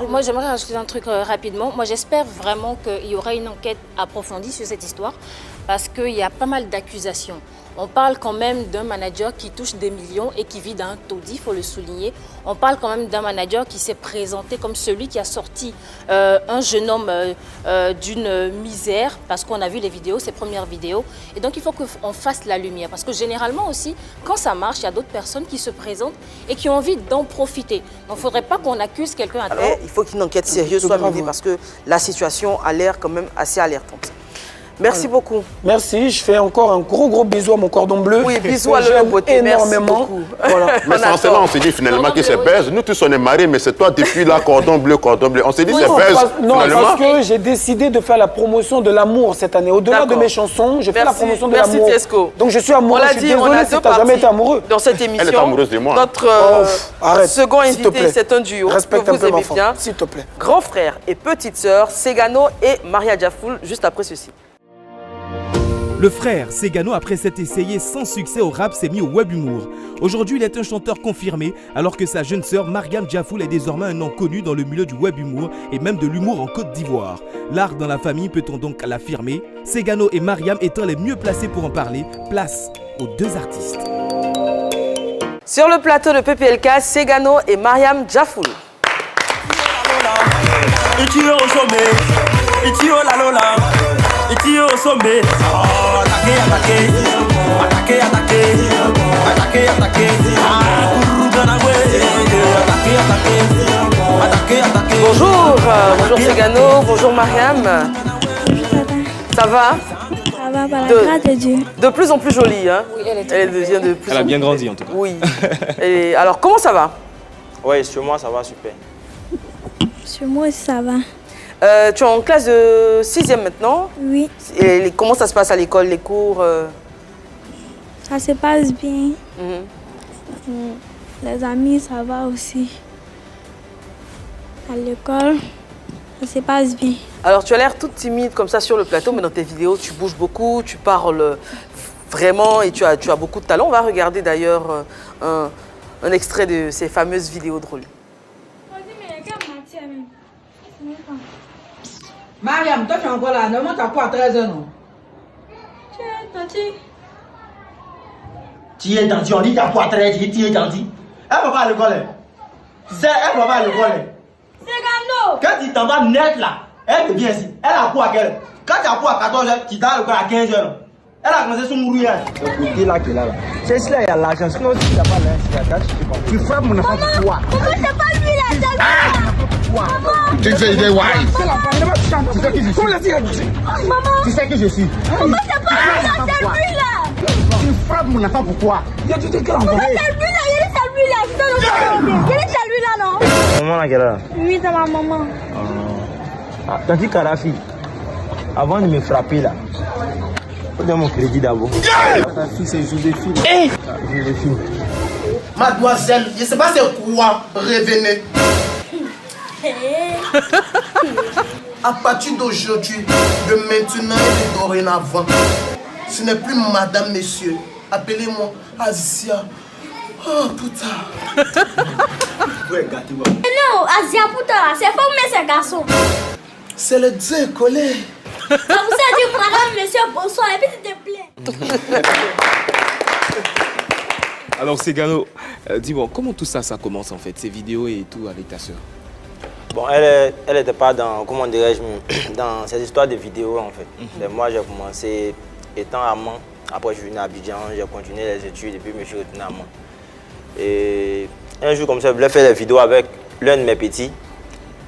Moi, j'aimerais rajouter un truc rapidement. Moi, j'espère vraiment qu'il y aura une enquête approfondie sur cette histoire parce qu'il y a pas mal d'accusations. On parle quand même d'un manager qui touche des millions et qui vit d'un taudis, il faut le souligner. On parle quand même d'un manager qui s'est présenté comme celui qui a sorti un jeune homme d'une misère, parce qu'on a vu les vidéos, ses premières vidéos. Et donc, il faut qu'on fasse la lumière. Parce que généralement aussi, quand ça marche, il y a d'autres personnes qui se présentent et qui ont envie d'en profiter. Donc, il ne faudrait pas qu'on accuse quelqu'un à tort. Il faut qu'une enquête sérieuse soit menée parce que la situation a l'air quand même assez alertante. Merci beaucoup. Merci. Je fais encore un gros bisou à mon cordon bleu. Oui, bisous à l'homme beauté. Énormément. Voilà. Mais c'est en cela, on s'est dit finalement que c'est Bez. Nous tous on est mariés, mais c'est toi depuis là, cordon bleu. On s'est dit c'est Bez. Non, parce que j'ai décidé de faire la promotion de l'amour cette année. Au-delà de mes chansons, je fais la promotion de l'amour. Merci Tiesco. Donc je suis amoureux. Je suis désolé si tu n'as jamais été amoureux. Dans cette émission, elle est amoureuse de moi. Notre second invité, c'est un duo Respecte que vous aimez bien. S'il te plaît. Grand frère et petite sœur, Segano et Maria Jafoul, juste après ceci. Le frère Segano, après s'être essayé sans succès au rap, s'est mis au web humour. Aujourd'hui, il est un chanteur confirmé, alors que sa jeune sœur Mariam Jafoul est désormais un nom connu dans le milieu du web humour et même de l'humour en Côte d'Ivoire. L'art dans la famille, peut-on donc l'affirmer? Segano et Mariam étant les mieux placés pour en parler, place aux deux artistes. Sur le plateau de PPLK, Segano et Mariam Djafoul. Itio au sommet, Itio la lola, Itio au sommet. Attaquer, attaquer, attaquer, attaquer, attaquer. Bonjour, bonjour Segano, bonjour Mariam. Ça va? Ça va, par la grâce de Dieu. De plus en plus jolie, hein? Oui, elle devient de plus en plus... Elle a bien grandi en tout cas. Oui. Et alors, comment ça va? Oui, sur moi, ça va super. Sur moi aussi, ça va. Tu es en classe de 6e maintenant? Oui. Et comment ça se passe à l'école, les cours? Ça se passe bien. Les amis, ça va aussi. À l'école, ça se passe bien. Alors, tu as l'air toute timide comme ça sur le plateau, mais dans tes vidéos, tu bouges beaucoup, tu parles vraiment et tu as beaucoup de talent. On va regarder d'ailleurs un extrait de ces fameuses vidéos drôles. Mariam, toi tu es encore là. Normalement, tu as quoi à 13 ans, non? Tu es gentil, on dit tu as quoi à 13 ans, tu es gentil. Elle va pas à l'école. Elle va pas à l'école. Segano! Quand tu t'en vas net là, elle devient ici. Elle a quoi à quelle? Quand tu as quoi à 14 ans, tu es à l'école à 15 ans. Elle a commencé son mourir. Le côté là qui est là. C'est cela, il y a l'argent. Sinon, si tu n'as pas l'argent, tu frappes mon enfant pour toi. Maman, c'est pas lui là, c'est moi! Tu sais, il est wise. Tu sais qui je suis? Maman! Tu sais qui je suis? Maman, c'est pas lui là, c'est lui là! Tu frappes mon enfant pourquoi? Maman, c'est lui là, il est celui là, je te le dis. Il est celui là, non? Maman, là, quelle heure? Oui, c'est ma maman. T'as dit Karafi, avant de me frapper là, donne mon crédit d'abord. Ta fille c'est Joséphine. Joséphine. Mademoiselle, je ne sais pas c'est quoi, revenez. À partir d'aujourd'hui, de maintenant et de dorénavant, ce n'est plus madame, monsieur. Appelez-moi Asia. Oh putain. Non, Asia putain, c'est femme mais c'est garçon. C'est le Dieu collé. Ça vous a dit madame, monsieur, bonsoir, et puis s'il te plaît. Alors Segano, dis-moi, comment tout ça commence en fait, ces vidéos et tout avec ta soeur? Bon, elle n'était pas dans, comment dirais-je, dans cette histoire de vidéos en fait. Moi, j'ai commencé étant amant. Après, je suis venu à Abidjan, j'ai continué les études et puis je me suis retourné à Mans. Et un jour comme ça, je voulais faire des vidéos avec l'un de mes petits,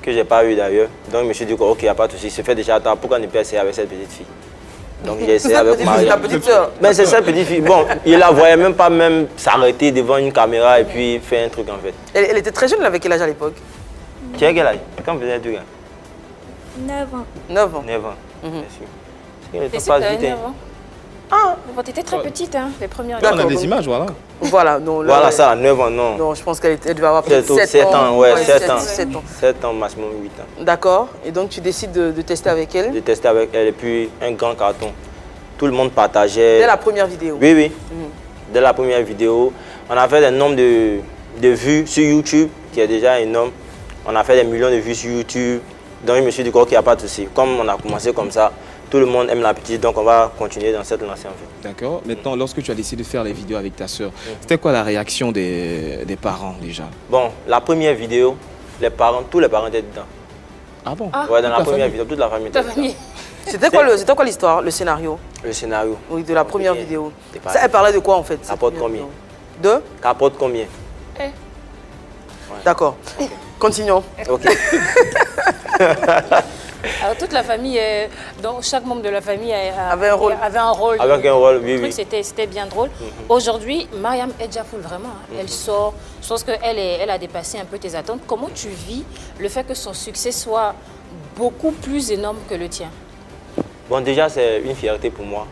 que je n'ai pas eu d'ailleurs. Donc je me suis dit, ok, il n'y a pas de souci, c'est fait déjà tard, pourquoi ne pas essayer avec cette petite fille? Donc j'ai essayé avec Maria. La petite soeur. Mais c'est cette petite fille. Bon, il la voyait même pas même s'arrêter devant une caméra et puis faire un truc en fait. Elle était très jeune, avec quel âge à l'époque? Tu as quel âge? Quand vous êtes 9 ans. 9 ans. 9 ans, bien sûr. Le temps Et passe c'est vite. 9 ans. Ah, tu étais très petite, hein, les premières. On a des images, voilà. Voilà, non, là, Voilà ça, 9 ans, non. Non, je pense qu'elle devait avoir peut-être 7 ans, ouais, 7 ans. 7 ans. 7 ans, maximum 8 ans. D'accord. Et donc, tu décides de tester avec elle? De tester avec elle et puis un grand carton. Tout le monde partageait. Dès la première vidéo? Oui, oui. Dès la première vidéo. On a fait un nombre de vues sur YouTube qui est déjà énorme. On a fait des millions de vues sur YouTube. Donc, je me suis dit qu'il n'y a pas de souci. Comme on a commencé comme ça, tout le monde aime la petite, donc on va continuer dans cette lancée en fait. D'accord. Maintenant, lorsque tu as décidé de faire les vidéos avec ta soeur, c'était quoi la réaction des parents déjà? Bon, la première vidéo, tous les parents étaient dedans. Ah bon? Ouais, dans la première vidéo, toute la famille était dedans. C'était quoi l'histoire, le scénario? Le scénario. Oui, de la première vidéo. Ça, elle parlait de quoi en fait? Capote combien? De? Capote combien? Ouais. D'accord. Okay. Continuons. Ok. Alors toute la famille, donc chaque membre de la famille avait un rôle. Avec un rôle, oui, oui. C'était bien drôle. Aujourd'hui, Mariam Djafoul, vraiment, elle sort. Je pense qu'elle a dépassé un peu tes attentes. Comment tu vis le fait que son succès soit beaucoup plus énorme que le tien? Bon, déjà, c'est une fierté pour moi.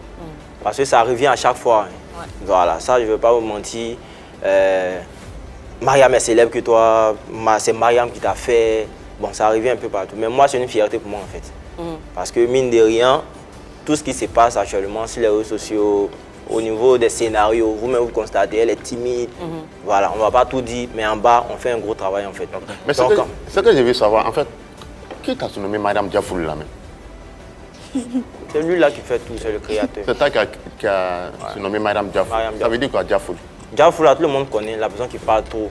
Parce que ça revient à chaque fois. Hein. Ouais. Voilà, ça, je ne veux pas vous mentir. Mariam est célèbre que toi. C'est Mariam qui t'a fait. Bon, ça arrive un peu partout. Mais moi, c'est une fierté pour moi, en fait. Parce que, mine de rien, tout ce qui se passe actuellement sur les réseaux sociaux, au niveau des scénarios, vous-même, vous constatez, elle est timide. Voilà, on ne va pas tout dire, mais en bas, on fait un gros travail, en fait. Mais ce que je veux savoir, en fait, qui t'a surnommé Mariam Djafoul, là, même? C'est lui là qui fait tout, c'est le créateur. C'est toi qui a surnommé Mariam Djafoul. Ça veut dire quoi, Djafoul? Diafoul, là, tout le monde connaît la personne qui parle trop.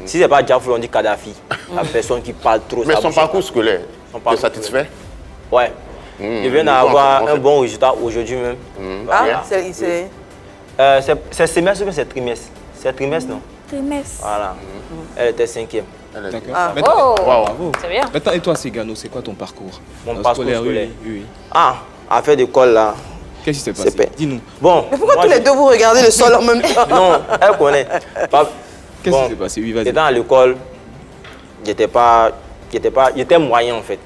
Si c'est pas Diafoul, on dit Kadhafi. La personne qui parle trop. Mais son parcours scolaire, t'es satisfait? Ouais. Il vient d'avoir un bon résultat aujourd'hui même. Ah, c'est semestre ou c'est trimestre? C'est trimestre, non? Trimestre. Voilà. Elle était 5e. D'accord. Bravo. C'est bien. Maintenant, et toi, Cegano, c'est quoi ton parcours? Mon parcours scolaire. Oui. Ah, affaire d'école là. Qu'est-ce qui s'est passé? Dis-nous. Bon. Mais pourquoi tous les deux vous regardez le sol en même temps? Non, elle connaît. Qu'est-ce qui s'est passé? Oui, vas-y. Étant à l'école, j'étais moyen en fait.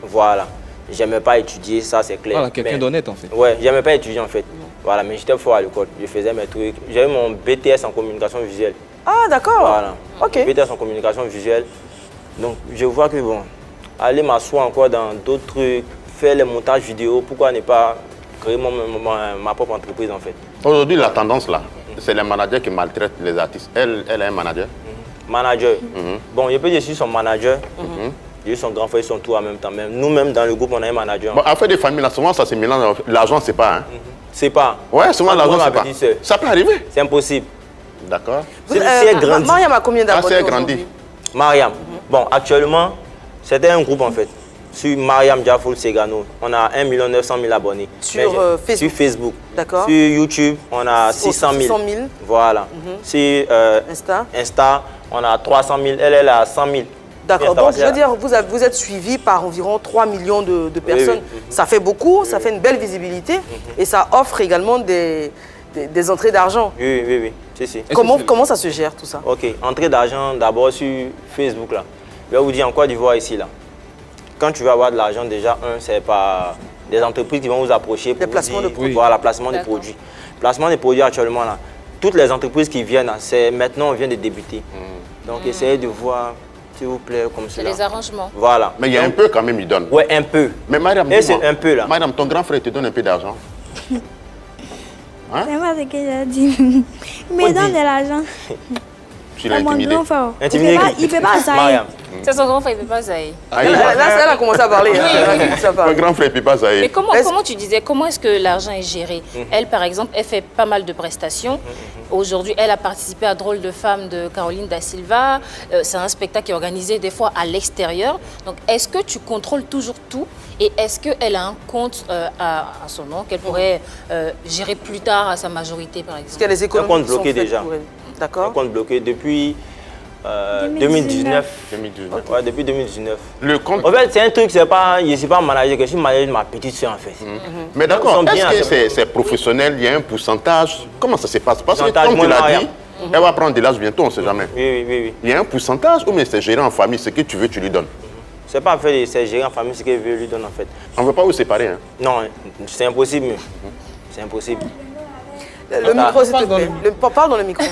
Voilà. J'aimais pas étudier, ça c'est clair. Voilà, quelqu'un d'honnête en fait. Ouais, j'aimais pas étudier en fait. Voilà, mais j'étais fort à l'école. Je faisais mes trucs. J'avais mon BTS en communication visuelle. Ah, d'accord. Voilà. Ok. BTS en communication visuelle. Donc, je vois que bon, aller m'asseoir encore dans d'autres trucs, faire les montages vidéo, pourquoi ne pas créer ma propre entreprise en fait. Aujourd'hui, la tendance là, c'est les managers qui maltraitent les artistes. Elle a un manager. Manager. Bon, je peux dire que je suis son manager. Je suis son grand frère, ils sont tous en même temps. Même nous-mêmes, dans le groupe, on a un manager. Bon, affaire des familles, là, souvent, ça se mélange. L'argent, c'est pas. Hein? C'est pas. Ouais, souvent, l'argent, c'est pas. Ça peut arriver. C'est impossible. D'accord. Si elle grandit. Mariam a combien d'abonnés? Si elle grandit. Mariam. Bon, actuellement, c'était un groupe, en fait. Sur Mariam Diafoul Cegano, on a 1 900 000 abonnés. Sur Facebook. Sur Facebook. D'accord. Sur YouTube, on a 600 000. Voilà. Sur Insta, on a 300 000. Elle a 100 000. D'accord, donc je veux dire, vous êtes suivi par environ 3 millions de personnes. Oui. Ça fait beaucoup, ça fait une belle visibilité et ça offre également des entrées d'argent. Oui. Si. Comment ça se gère tout ça? Ok, entrée d'argent d'abord sur Facebook là. Je vais vous dire en Côte d'Ivoire ici là. Quand tu veux avoir de l'argent déjà, c'est pas des entreprises qui vont vous approcher pour placement de produits. Voilà, placement de produits. Placement de produits actuellement là. Toutes les entreprises qui viennent, c'est maintenant on vient de débuter. Donc essayez de voir. S'il vous plaît, comme cela. C'est les arrangements. Voilà. Mais il y a un peu quand même, il donne. Ouais, un peu. Mais madame, c'est un peu là. Madame, ton grand frère te donne un peu d'argent. Hein? C'est moi ce que j'ai dit. Il me donne de l'argent. Tu l'as intimidé. Il ne peut pas ça. C'est son grand frère, il ne peut pas ça. Là, elle a commencé à parler. Mon grand frère ne peut pas ça. Mais comment tu disais, comment est-ce que l'argent est géré? Elle, par exemple, elle fait pas mal de prestations. Aujourd'hui, elle a participé à Drôle de femme de Caroline Da Silva. C'est un spectacle qui est organisé des fois à l'extérieur. Donc, est-ce que tu contrôles toujours tout? Et est-ce qu'elle a un compte à son nom qu'elle pourrait gérer plus tard à sa majorité, par exemple? Est-ce qu'il y a les économies un compte bloqué déjà. D'accord. Un compte bloqué depuis 2019. Ouais, depuis 2019. Le compte... En fait, c'est un truc, je ne suis pas manager, je suis manager de ma petite soeur en fait. Mais d'accord, est-ce que c'est professionnel? Il y a un pourcentage? Comment ça se passe? Parce que comme tu l'as dit, elle va prendre de l'âge bientôt, on ne sait jamais. Oui. Il y a un pourcentage ou mais c'est géré en famille, ce que tu veux, tu lui donnes? C'est pas en fait, c'est géré en famille, ce qu'elle veut lui donner en fait. On ne veut pas vous séparer, hein? Non, c'est impossible. C'est impossible. Le micro, s'il te plaît. Parle dans le micro.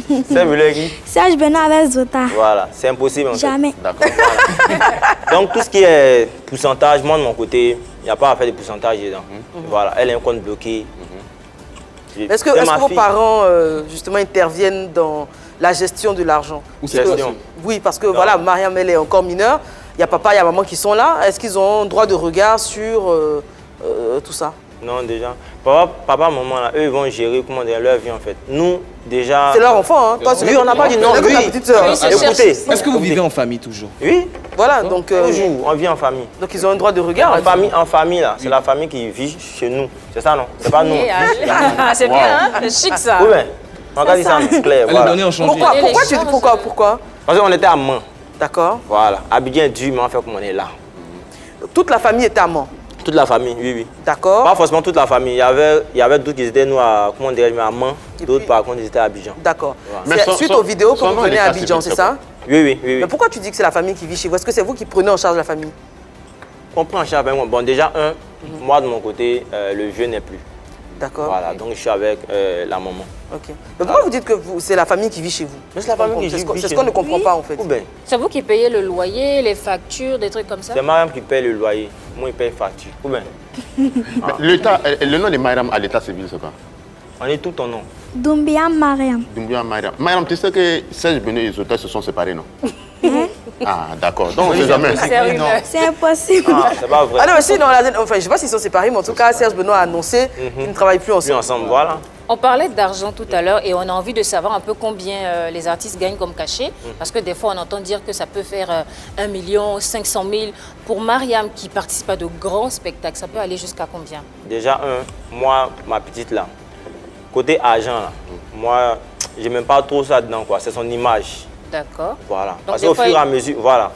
C'est Villegi. Serge Benoît avec Zota. Voilà, c'est impossible en fait. Jamais. D'accord. Donc tout ce qui est pourcentage, moi de mon côté, il n'y a pas à faire de pourcentage dedans. Voilà, elle a un compte bloqué. Est-ce que vos parents justement interviennent dans la gestion de l'argent? Oui, parce que voilà, Mariam, elle est encore mineure. Il y a papa, il y a maman qui sont là. Est-ce qu'ils ont droit de regard sur tout ça? Non, déjà. Papa, maman, là, eux, ils vont gérer comment dire, leur vie en fait. Nous, déjà. C'est leur enfant, hein? Toi, oui, on n'a pas dit non. Oui, ta petite sœur. Écoutez. Est-ce que vous vivez en famille toujours? Oui. Voilà, donc. Toujours, on vit en famille. Donc ils ont un droit de regard. En famille, là, c'est la famille qui vit chez nous. C'est ça, non? C'est pas nous. C'est bien, hein? C'est chic ça. Oui, mais. On va dire ça en clair. Pourquoi? Parce qu'on était amants. D'accord. Voilà. Abidjan est dur, mais on fait comme on est là. Toute la famille était amant? Toute la famille, oui. D'accord. Pas forcément toute la famille. Il y avait d'autres qui étaient, nous, à, comment dirais-je, amants. D'autres, par contre, ils étaient à Abidjan. D'accord. Voilà. Suite aux vidéos que vous prenez à Abidjan, c'est ça? Oui. Mais pourquoi tu dis que c'est la famille qui vit chez vous? Est-ce que c'est vous qui prenez en charge la famille? On prend en charge avec moi. Bon, déjà, moi, de mon côté, le vieux n'est plus. D'accord. Voilà, donc je suis avec la maman. Ok. Mais pourquoi vous dites que c'est la famille qui vit chez vous? Mais c'est la famille qui vit chez nous. C'est ce qu'on ne comprend pas en fait. C'est vous qui payez le loyer, les factures, des trucs comme ça? C'est Mariam qui paye le loyer. Moi, il paye les factures. Ou bien? Le nom de Mariam à l'état civil, c'est quoi? On est tout ton nom. Doumbia Mariam. Doumbia Mariam. Mariam, tu sais que Serge Benoît et les auteurs se sont séparés, non? Ah, d'accord. Donc, on ne sait jamais. C'est impossible. Ah, c'est pas vrai. Ah non, mais si, enfin, je ne sais pas s'ils sont séparés, mais en tout cas, Serge Benoît a annoncé qu'ils ne travaillent plus ensemble. Voilà. On parlait d'argent tout à l'heure et on a envie de savoir un peu combien les artistes gagnent comme cachet. Parce que des fois, on entend dire que ça peut faire 1 million, 500 000. Pour Mariam, qui participe à de grands spectacles, ça peut aller jusqu'à combien? Déjà, moi, ma petite là, côté argent, là, moi, je n'aime pas trop ça dedans, quoi. C'est son image. D'accord. Voilà. Parce qu'au fur et à mesure, voilà.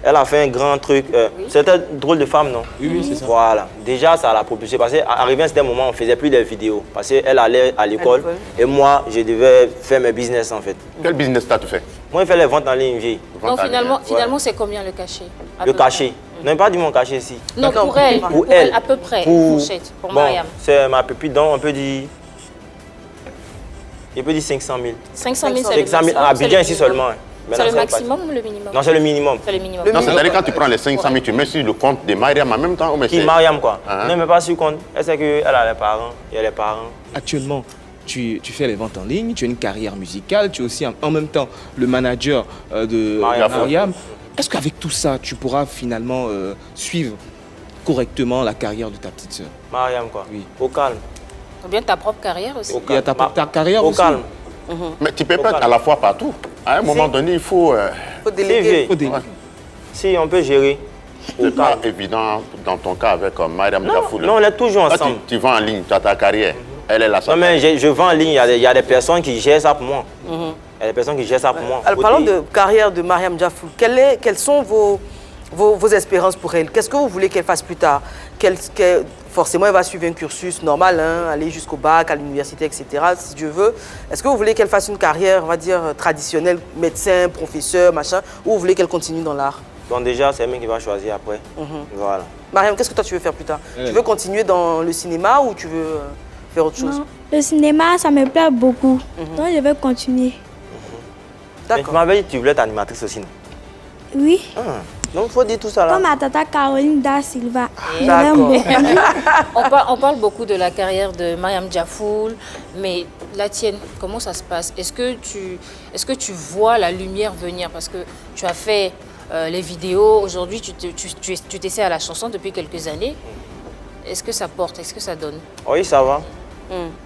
Elle a fait un grand truc. C'était drôle de femme, non? Oui, c'est ça. Voilà. Déjà, ça l'a propulsé. Parce qu'arrivé à un certain moment, on ne faisait plus des vidéos. Parce qu'elle allait à l'école. Et moi, je devais faire mes business, en fait. Quel business t'as fait? Moi, je fais les ventes en ligne, vieille. Donc, finalement c'est combien le cachet? Le cachet? Non, pas du mon cachet ici. Non, pour elle. Pour elle, à peu près. Pour Mariam. C'est ma pépite, donc on peut dire... Il peut dire 500 000. 500 000, c'est le 500 000 à Abidjan ici seulement. C'est le maximum ou le minimum? Non, c'est le minimum. C'est le minimum. Non, c'est-à-dire quand tu prends les 500 000, tu mets sur le compte de Mariam en même temps ou Qui Mariam, quoi. Non, mais pas sur le compte. Elle sait qu'elle a les parents. Il y a les parents. Actuellement, tu fais les ventes en ligne, tu as une carrière musicale, tu es aussi en même temps le manager de Mariam. Est-ce qu'avec tout ça, tu pourras finalement suivre correctement la carrière de ta petite sœur? Mariam, quoi. Oui. Au calme. Ou bien ta propre carrière aussi? Il y a ta carrière au aussi. calme. Mais tu peux pas être à la fois partout. À un moment donné, il faut... déléguer. Si, on peut gérer. C'est pas évident dans ton cas avec Mariam Diafoul. Non, on est toujours ensemble. Tu vends en ligne, tu as ta carrière. Elle est là. Non, mais je vends en ligne, il y a des personnes qui gèrent ça pour moi. Il y a des personnes qui gèrent ça pour moi. Alors, parlons de carrière de Mariam Diafoul. Quelles sont vos espérances pour elle? Qu'est-ce que vous voulez qu'elle fasse plus tard? Forcément, elle va suivre un cursus normal, hein, aller jusqu'au bac, à l'université, etc., si Dieu veut. Est-ce que vous voulez qu'elle fasse une carrière, on va dire, traditionnelle, médecin, professeur, machin, ou vous voulez qu'elle continue dans l'art? Donc déjà, c'est elle qui va choisir après. Voilà. Mariam, qu'est-ce que toi tu veux faire plus tard? Tu veux continuer dans le cinéma ou tu veux faire autre chose? Non, le cinéma, ça me plaît beaucoup. Donc je vais continuer. Mais tu m'avais dit que tu voulais être animatrice aussi, non? Oui. Donc il faut dire tout ça là. Comme ma tata Caroline Da Silva. On parle beaucoup de la carrière de Mariam Diafoul, mais la tienne, comment ça se passe? Est-ce que tu vois la lumière venir? Parce que tu as fait les vidéos, aujourd'hui tu t'essaies à la chanson depuis quelques années. Est-ce que ça porte? Est-ce que ça donne? Oui, ça va.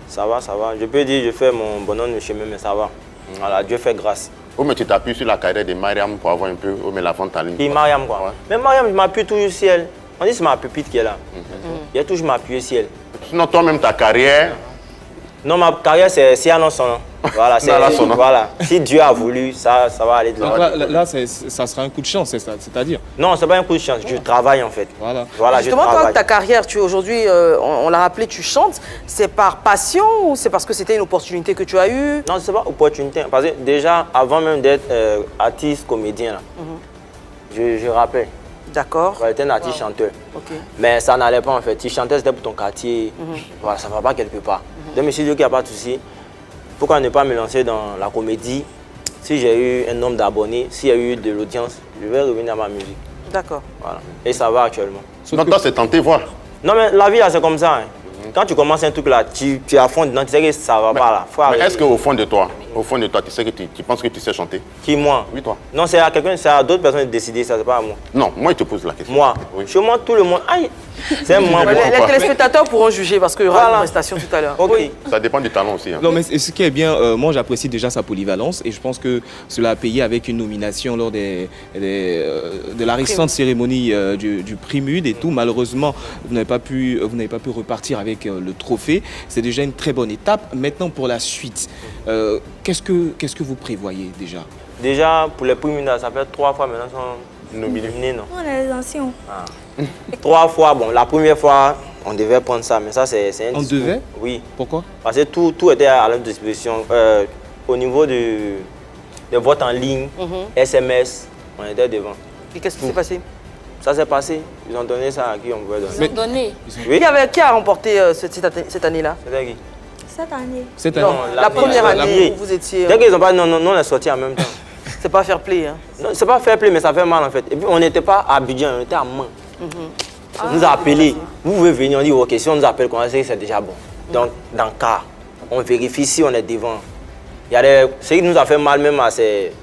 Ça va, ça va. Je peux dire je fais mon bonhomme de chemin, mais ça va. Voilà, Dieu fait grâce. Oh, mais tu t'appuies sur la carrière de Mariam pour avoir un peu la vente en ligne. Et Mariam, quoi. Ouais. Mais Mariam, je m'appuie toujours sur elle. On dit que c'est ma pépite qui est là. Il y a toujours m'appuyer sur elle. Sinon, toi-même, ta carrière... Non, ma carrière, c'est si annonce son nom. Voilà, voilà. Si Dieu a voulu, ça va aller de là. Là, ça sera un coup de chance, c'est-à-dire? Non, c'est pas un coup de chance. Je travaille, en fait. Voilà, justement, toi, ta carrière, aujourd'hui, on l'a rappelé, tu chantes. C'est par passion ou c'est parce que c'était une opportunité que tu as eue? Non, c'est pas opportunité. Parce que déjà, avant même d'être artiste, comédien, là, je rappelle. D'accord. J'étais un artiste chanteur. Mais ça n'allait pas, en fait. Tu chantais, c'était pour ton quartier. Voilà, ça ne va pas quelque part. Donc, je me suis dit qu'il n'y a pas de souci. Pourquoi ne pas me lancer dans la comédie? Si j'ai eu un nombre d'abonnés, s'il y a eu de l'audience, je vais revenir à ma musique. D'accord. Voilà. Et ça va actuellement. Donc toi, c'est tenter voir. Non, mais la vie, c'est comme ça. Hein. Quand tu commences un truc là, tu es à fond dedans, tu sais que ça va pas là. Mais est-ce qu'au fond de toi, tu sais que tu penses que tu sais chanter? Qui, moi? Oui, toi. Non, c'est à quelqu'un, c'est à d'autres personnes de décider, ça, c'est pas à moi. Non, moi, je te pose la question. Moi? Oui. Chez moi, tout le monde. Aïe! C'est un moment. Les téléspectateurs pourront juger parce qu'il y aura une prestation tout à l'heure. Oui. Ça dépend du talent aussi. Hein. Non, mais ce qui est bien, moi, j'apprécie déjà sa polyvalence et je pense que cela a payé avec une nomination lors de la récente cérémonie du prix MUD et tout. Malheureusement, vous n'avez pas pu repartir avec le trophée. C'est déjà une très bonne étape. Maintenant, pour la suite, qu'est-ce que vous prévoyez déjà? Déjà, pour les prix MUD, ça fait 3 fois maintenant sont nominés, non? On est les anciens. 3 fois, bon, la première fois, on devait prendre ça, mais ça, c'est un... On devait? Oui. Pourquoi? Parce que tout était à notre disposition. Au niveau des votes en ligne, SMS, on était devant. Et qu'est-ce qui s'est passé? Ça s'est passé. Ils ont donné ça à qui on pouvait donner. Ils ont donné? Oui. Qui a remporté cette année-là? C'était qui? Cette année. Non, la première année où vous étiez... Dès qu'ils n'ont pas... Non, on est sortis en même temps. C'est pas fair play, hein? Non, c'est pas fair play, mais ça fait mal en fait. Et puis on n'était pas à Abidjan, on était à Mans. On nous a appelés. Vous pouvez venir, on dit ok, si on nous appelle, c'est déjà bon. Donc, dans le cas, on vérifie si on est devant. Ce qui nous a fait mal même à ces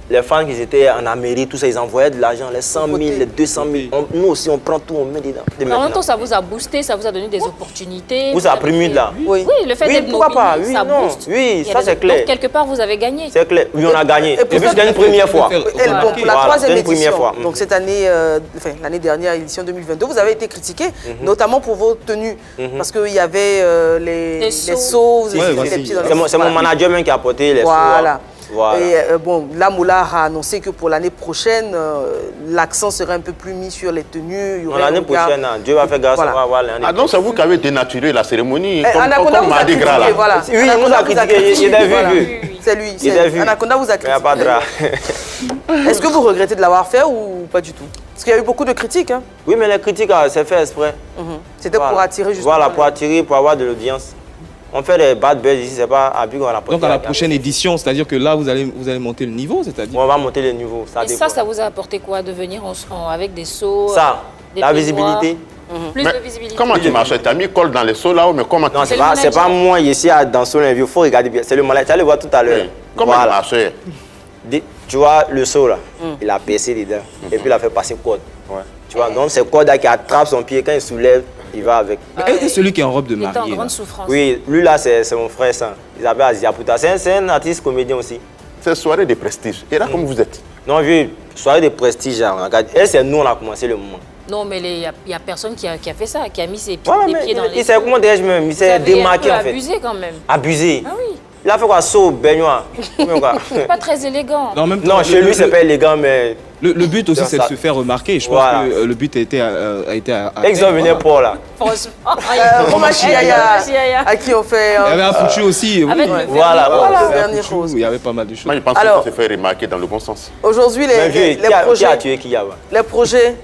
les fans qui étaient en Amérique, tout ça, ils envoyaient de l'argent, les 100 000, les 200 000. Nous aussi, on prend tout, on met dedans. En même temps, ça vous a boosté, ça vous a donné des opportunités. Vous avez pris de là. Oui, le fait d'être pourquoi pas? nominé, Oui, ça non. booste. Oui, ça c'est clair. Donc, quelque part, vous avez gagné. C'est clair. Oui, on a gagné. Et puis, c'est une première fois. Bon, pour la troisième édition, première fois. donc cette année, enfin l'année dernière, édition 2022, vous avez été critiqué, notamment pour vos tenues, parce qu'il y avait les seaux, vous avez les pieds dans les seaux. C'est mon manager même qui a apporté les seaux. Voilà. Et bon, là, Moula a annoncé que pour l'année prochaine, l'accent serait un peu plus mis sur les tenues. L'année prochaine, Dieu va faire grâce, on va voir l'année. Ah donc c'est vous qui avez dénaturé la cérémonie, Anaconda vous a critiqué, voilà. Oui, il nous a critiqué, il a vu. C'est lui, Anaconda vous a critiqué. Il n'y a pas de drap. Est-ce que vous regrettez de l'avoir fait ou pas du tout? Parce qu'il y a eu beaucoup de critiques. Hein. Oui, mais les critiques, c'est fait exprès. C'était pour attirer justement. Voilà, pour attirer, pour avoir de l'audience. On fait des bad buzz ici, c'est pas à but qu'on a. Donc à la prochaine édition, c'est-à-dire que là, vous allez monter le niveau, c'est-à-dire? On va monter le niveau. Et ça vous a apporté quoi de venir avec des seaux? Ça, la visibilité. Plus de visibilité. Comment tu marches? Tu as mis colle dans les seaux là-haut, mais comment non, c'est pas moi ici dans son interview. Il faut regarder bien. C'est le malade. Tu allais voir tout à l'heure. Comment il marchait? Tu vois le seau là, il a percé dedans. Et puis il a fait passer corde. Tu vois, donc c'est corde qui attrape son pied. Quand il soulève, il va avec. Et celui qui est en robe de mariée? Il est en grande souffrance. Oui, lui là, c'est mon frère ça. Il s'appelle Aziaputa. C'est un artiste comédien aussi. C'est soirée de prestige. Et là, comme vous êtes? Non, vieux, soirée de prestige. Regarde. Et c'est nous, on a commencé le moment. Non, mais il n'y a personne qui a fait ça, qui a mis ses pieds, Ouais, les pieds dans les... Il s'est, comment dirais-je même, il s'est démarqué en fait. Abusé quand même. Abusé. Ah oui. Il a fait quoi, saut, baignoire. C'est pas très élégant. Non, même temps, non chez lui, c'est pas élégant, mais... Le but aussi, c'est de se faire remarquer. Je pense que le but a été examiné pour là. Franchement. Romain Chiaya, à qui on fait... Il y avait un foutu aussi. Voilà. Il y avait pas mal de choses. Moi, je pense qu'il se fait remarquer dans le bon sens. Aujourd'hui, les projets... Qui a tué Kiyaba? Les projets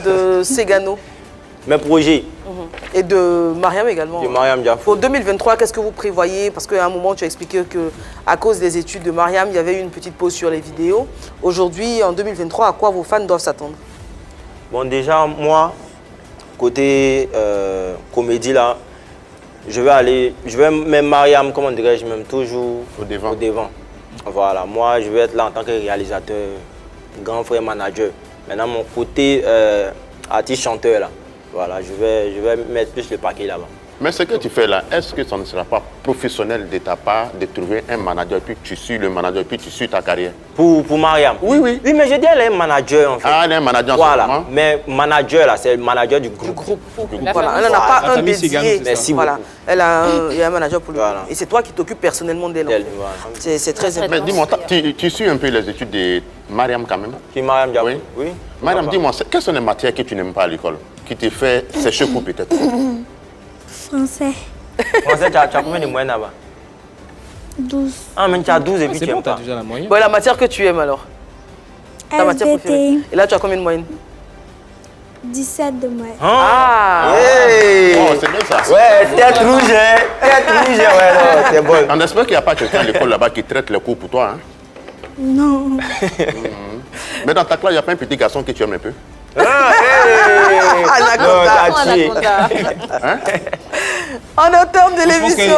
de Segano. Mes projets. Et de Mariam également. De Mariam Diafou. Pour 2023, qu'est-ce que vous prévoyez? Parce qu'à un moment, tu as expliqué qu'à cause des études de Mariam, il y avait eu une petite pause sur les vidéos. Aujourd'hui, en 2023, à quoi vos fans doivent s'attendre? Bon, déjà, moi, côté comédie, là, je vais même Mariam, comment dirais-je, même toujours au devant. Voilà, moi, je vais être là en tant que réalisateur, grand frère manager. Maintenant, mon côté artiste chanteur, là. Voilà, je vais mettre plus le paquet là-bas. Mais ce que tu fais là, est-ce que ça ne sera pas professionnel de ta part de trouver un manager, puis tu suis le manager, puis tu suis ta carrière? Pour Mariam? Oui, oui. Oui, mais je dis elle est un manager en fait. Ah, elle est un manager en voilà. ce moment. Mais manager là, c'est le manager du groupe. Voilà. Elle n'en a pas un dédié. Merci voilà. beaucoup. Il y a un manager pour lui. Voilà. Et c'est toi qui t'occupes personnellement d'elle. Voilà. C'est très important. Mais dis-moi, tu suis un peu les études de Mariam quand même? Qui Mariam Diafou? Oui. Mariam, dis-moi, quelles sont les matières que tu n'aimes pas à l'école? Qui te fait sécher coup peut-être? Français. Français, tu as combien de moyenne là-bas? 12. Ah, mais tu as 12 et puis tu n'aimes pas. déjà la moyenne. Bon, la matière que tu aimes alors? Ta matière préférée. Et là, tu as combien de moyenne? 17 de moyenne. Ah! Hey. Oh, c'est bien ça. Ouais, tête rouge, ouais, c'est bon. On espère qu'il n'y a pas quelqu'un à l'école là-bas qui traite les cours pour toi, hein? Non. Mais dans ta classe, il n'y a pas un petit garçon que tu aimes un peu? Anaconda. En termes de l'émission.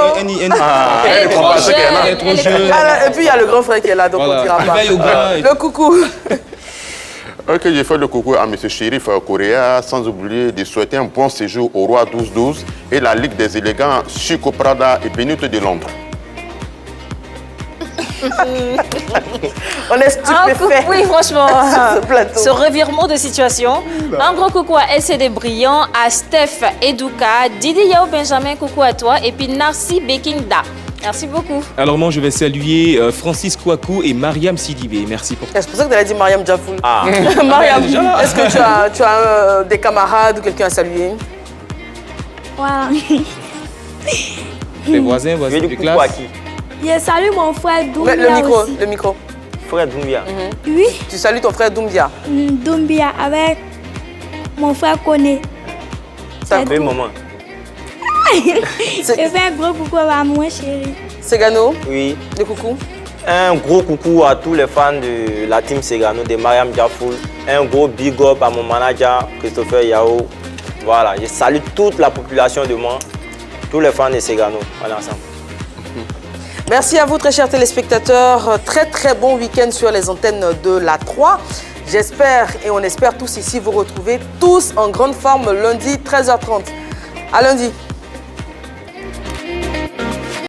Elle est trop jeune. Et puis il y a le grand frère qui est là, donc on ne dira pas. Le coucou. Ok, j'ai fait le coucou à M. Chérif Correa, sans oublier de souhaiter un bon séjour au Roi 12-12 et la Ligue des élégants Chico Prada et Benito de Londres. On est stupéfait. Oui, franchement, ce revirement de situation. Un gros coucou à LCD Brillant, à Steph Eduka, Didi Yao Benjamin, coucou à toi, et puis Narcy Bekinda. Merci beaucoup. Alors moi, je vais saluer Francis Kouakou et Mariam Sidibé. Merci pour ça. C'est pour ça que tu as dit Mariam Diafou. Ah. Mariam, est-ce que tu as des camarades ou quelqu'un à saluer? Voilà. Les voisins de classe. Je salue mon frère Doumbia aussi. Le micro. Frère Doumbia. Oui. Tu salues ton frère Doumbia. Doumbia avec mon frère Koné. Ça fait un moment. Je fais un gros coucou à moi chérie. Segano. Oui. Des coucou. Un gros coucou à tous les fans de la team Segano, de Mariam Diafou. Un gros big up à mon manager Christopher Yao. Voilà, je salue toute la population de moi, tous les fans de Segano. On est ensemble. Merci à vous, très chers téléspectateurs. Très, très bon week-end sur les antennes de la 3. J'espère et on espère tous ici vous retrouver tous en grande forme lundi 13h30. À lundi.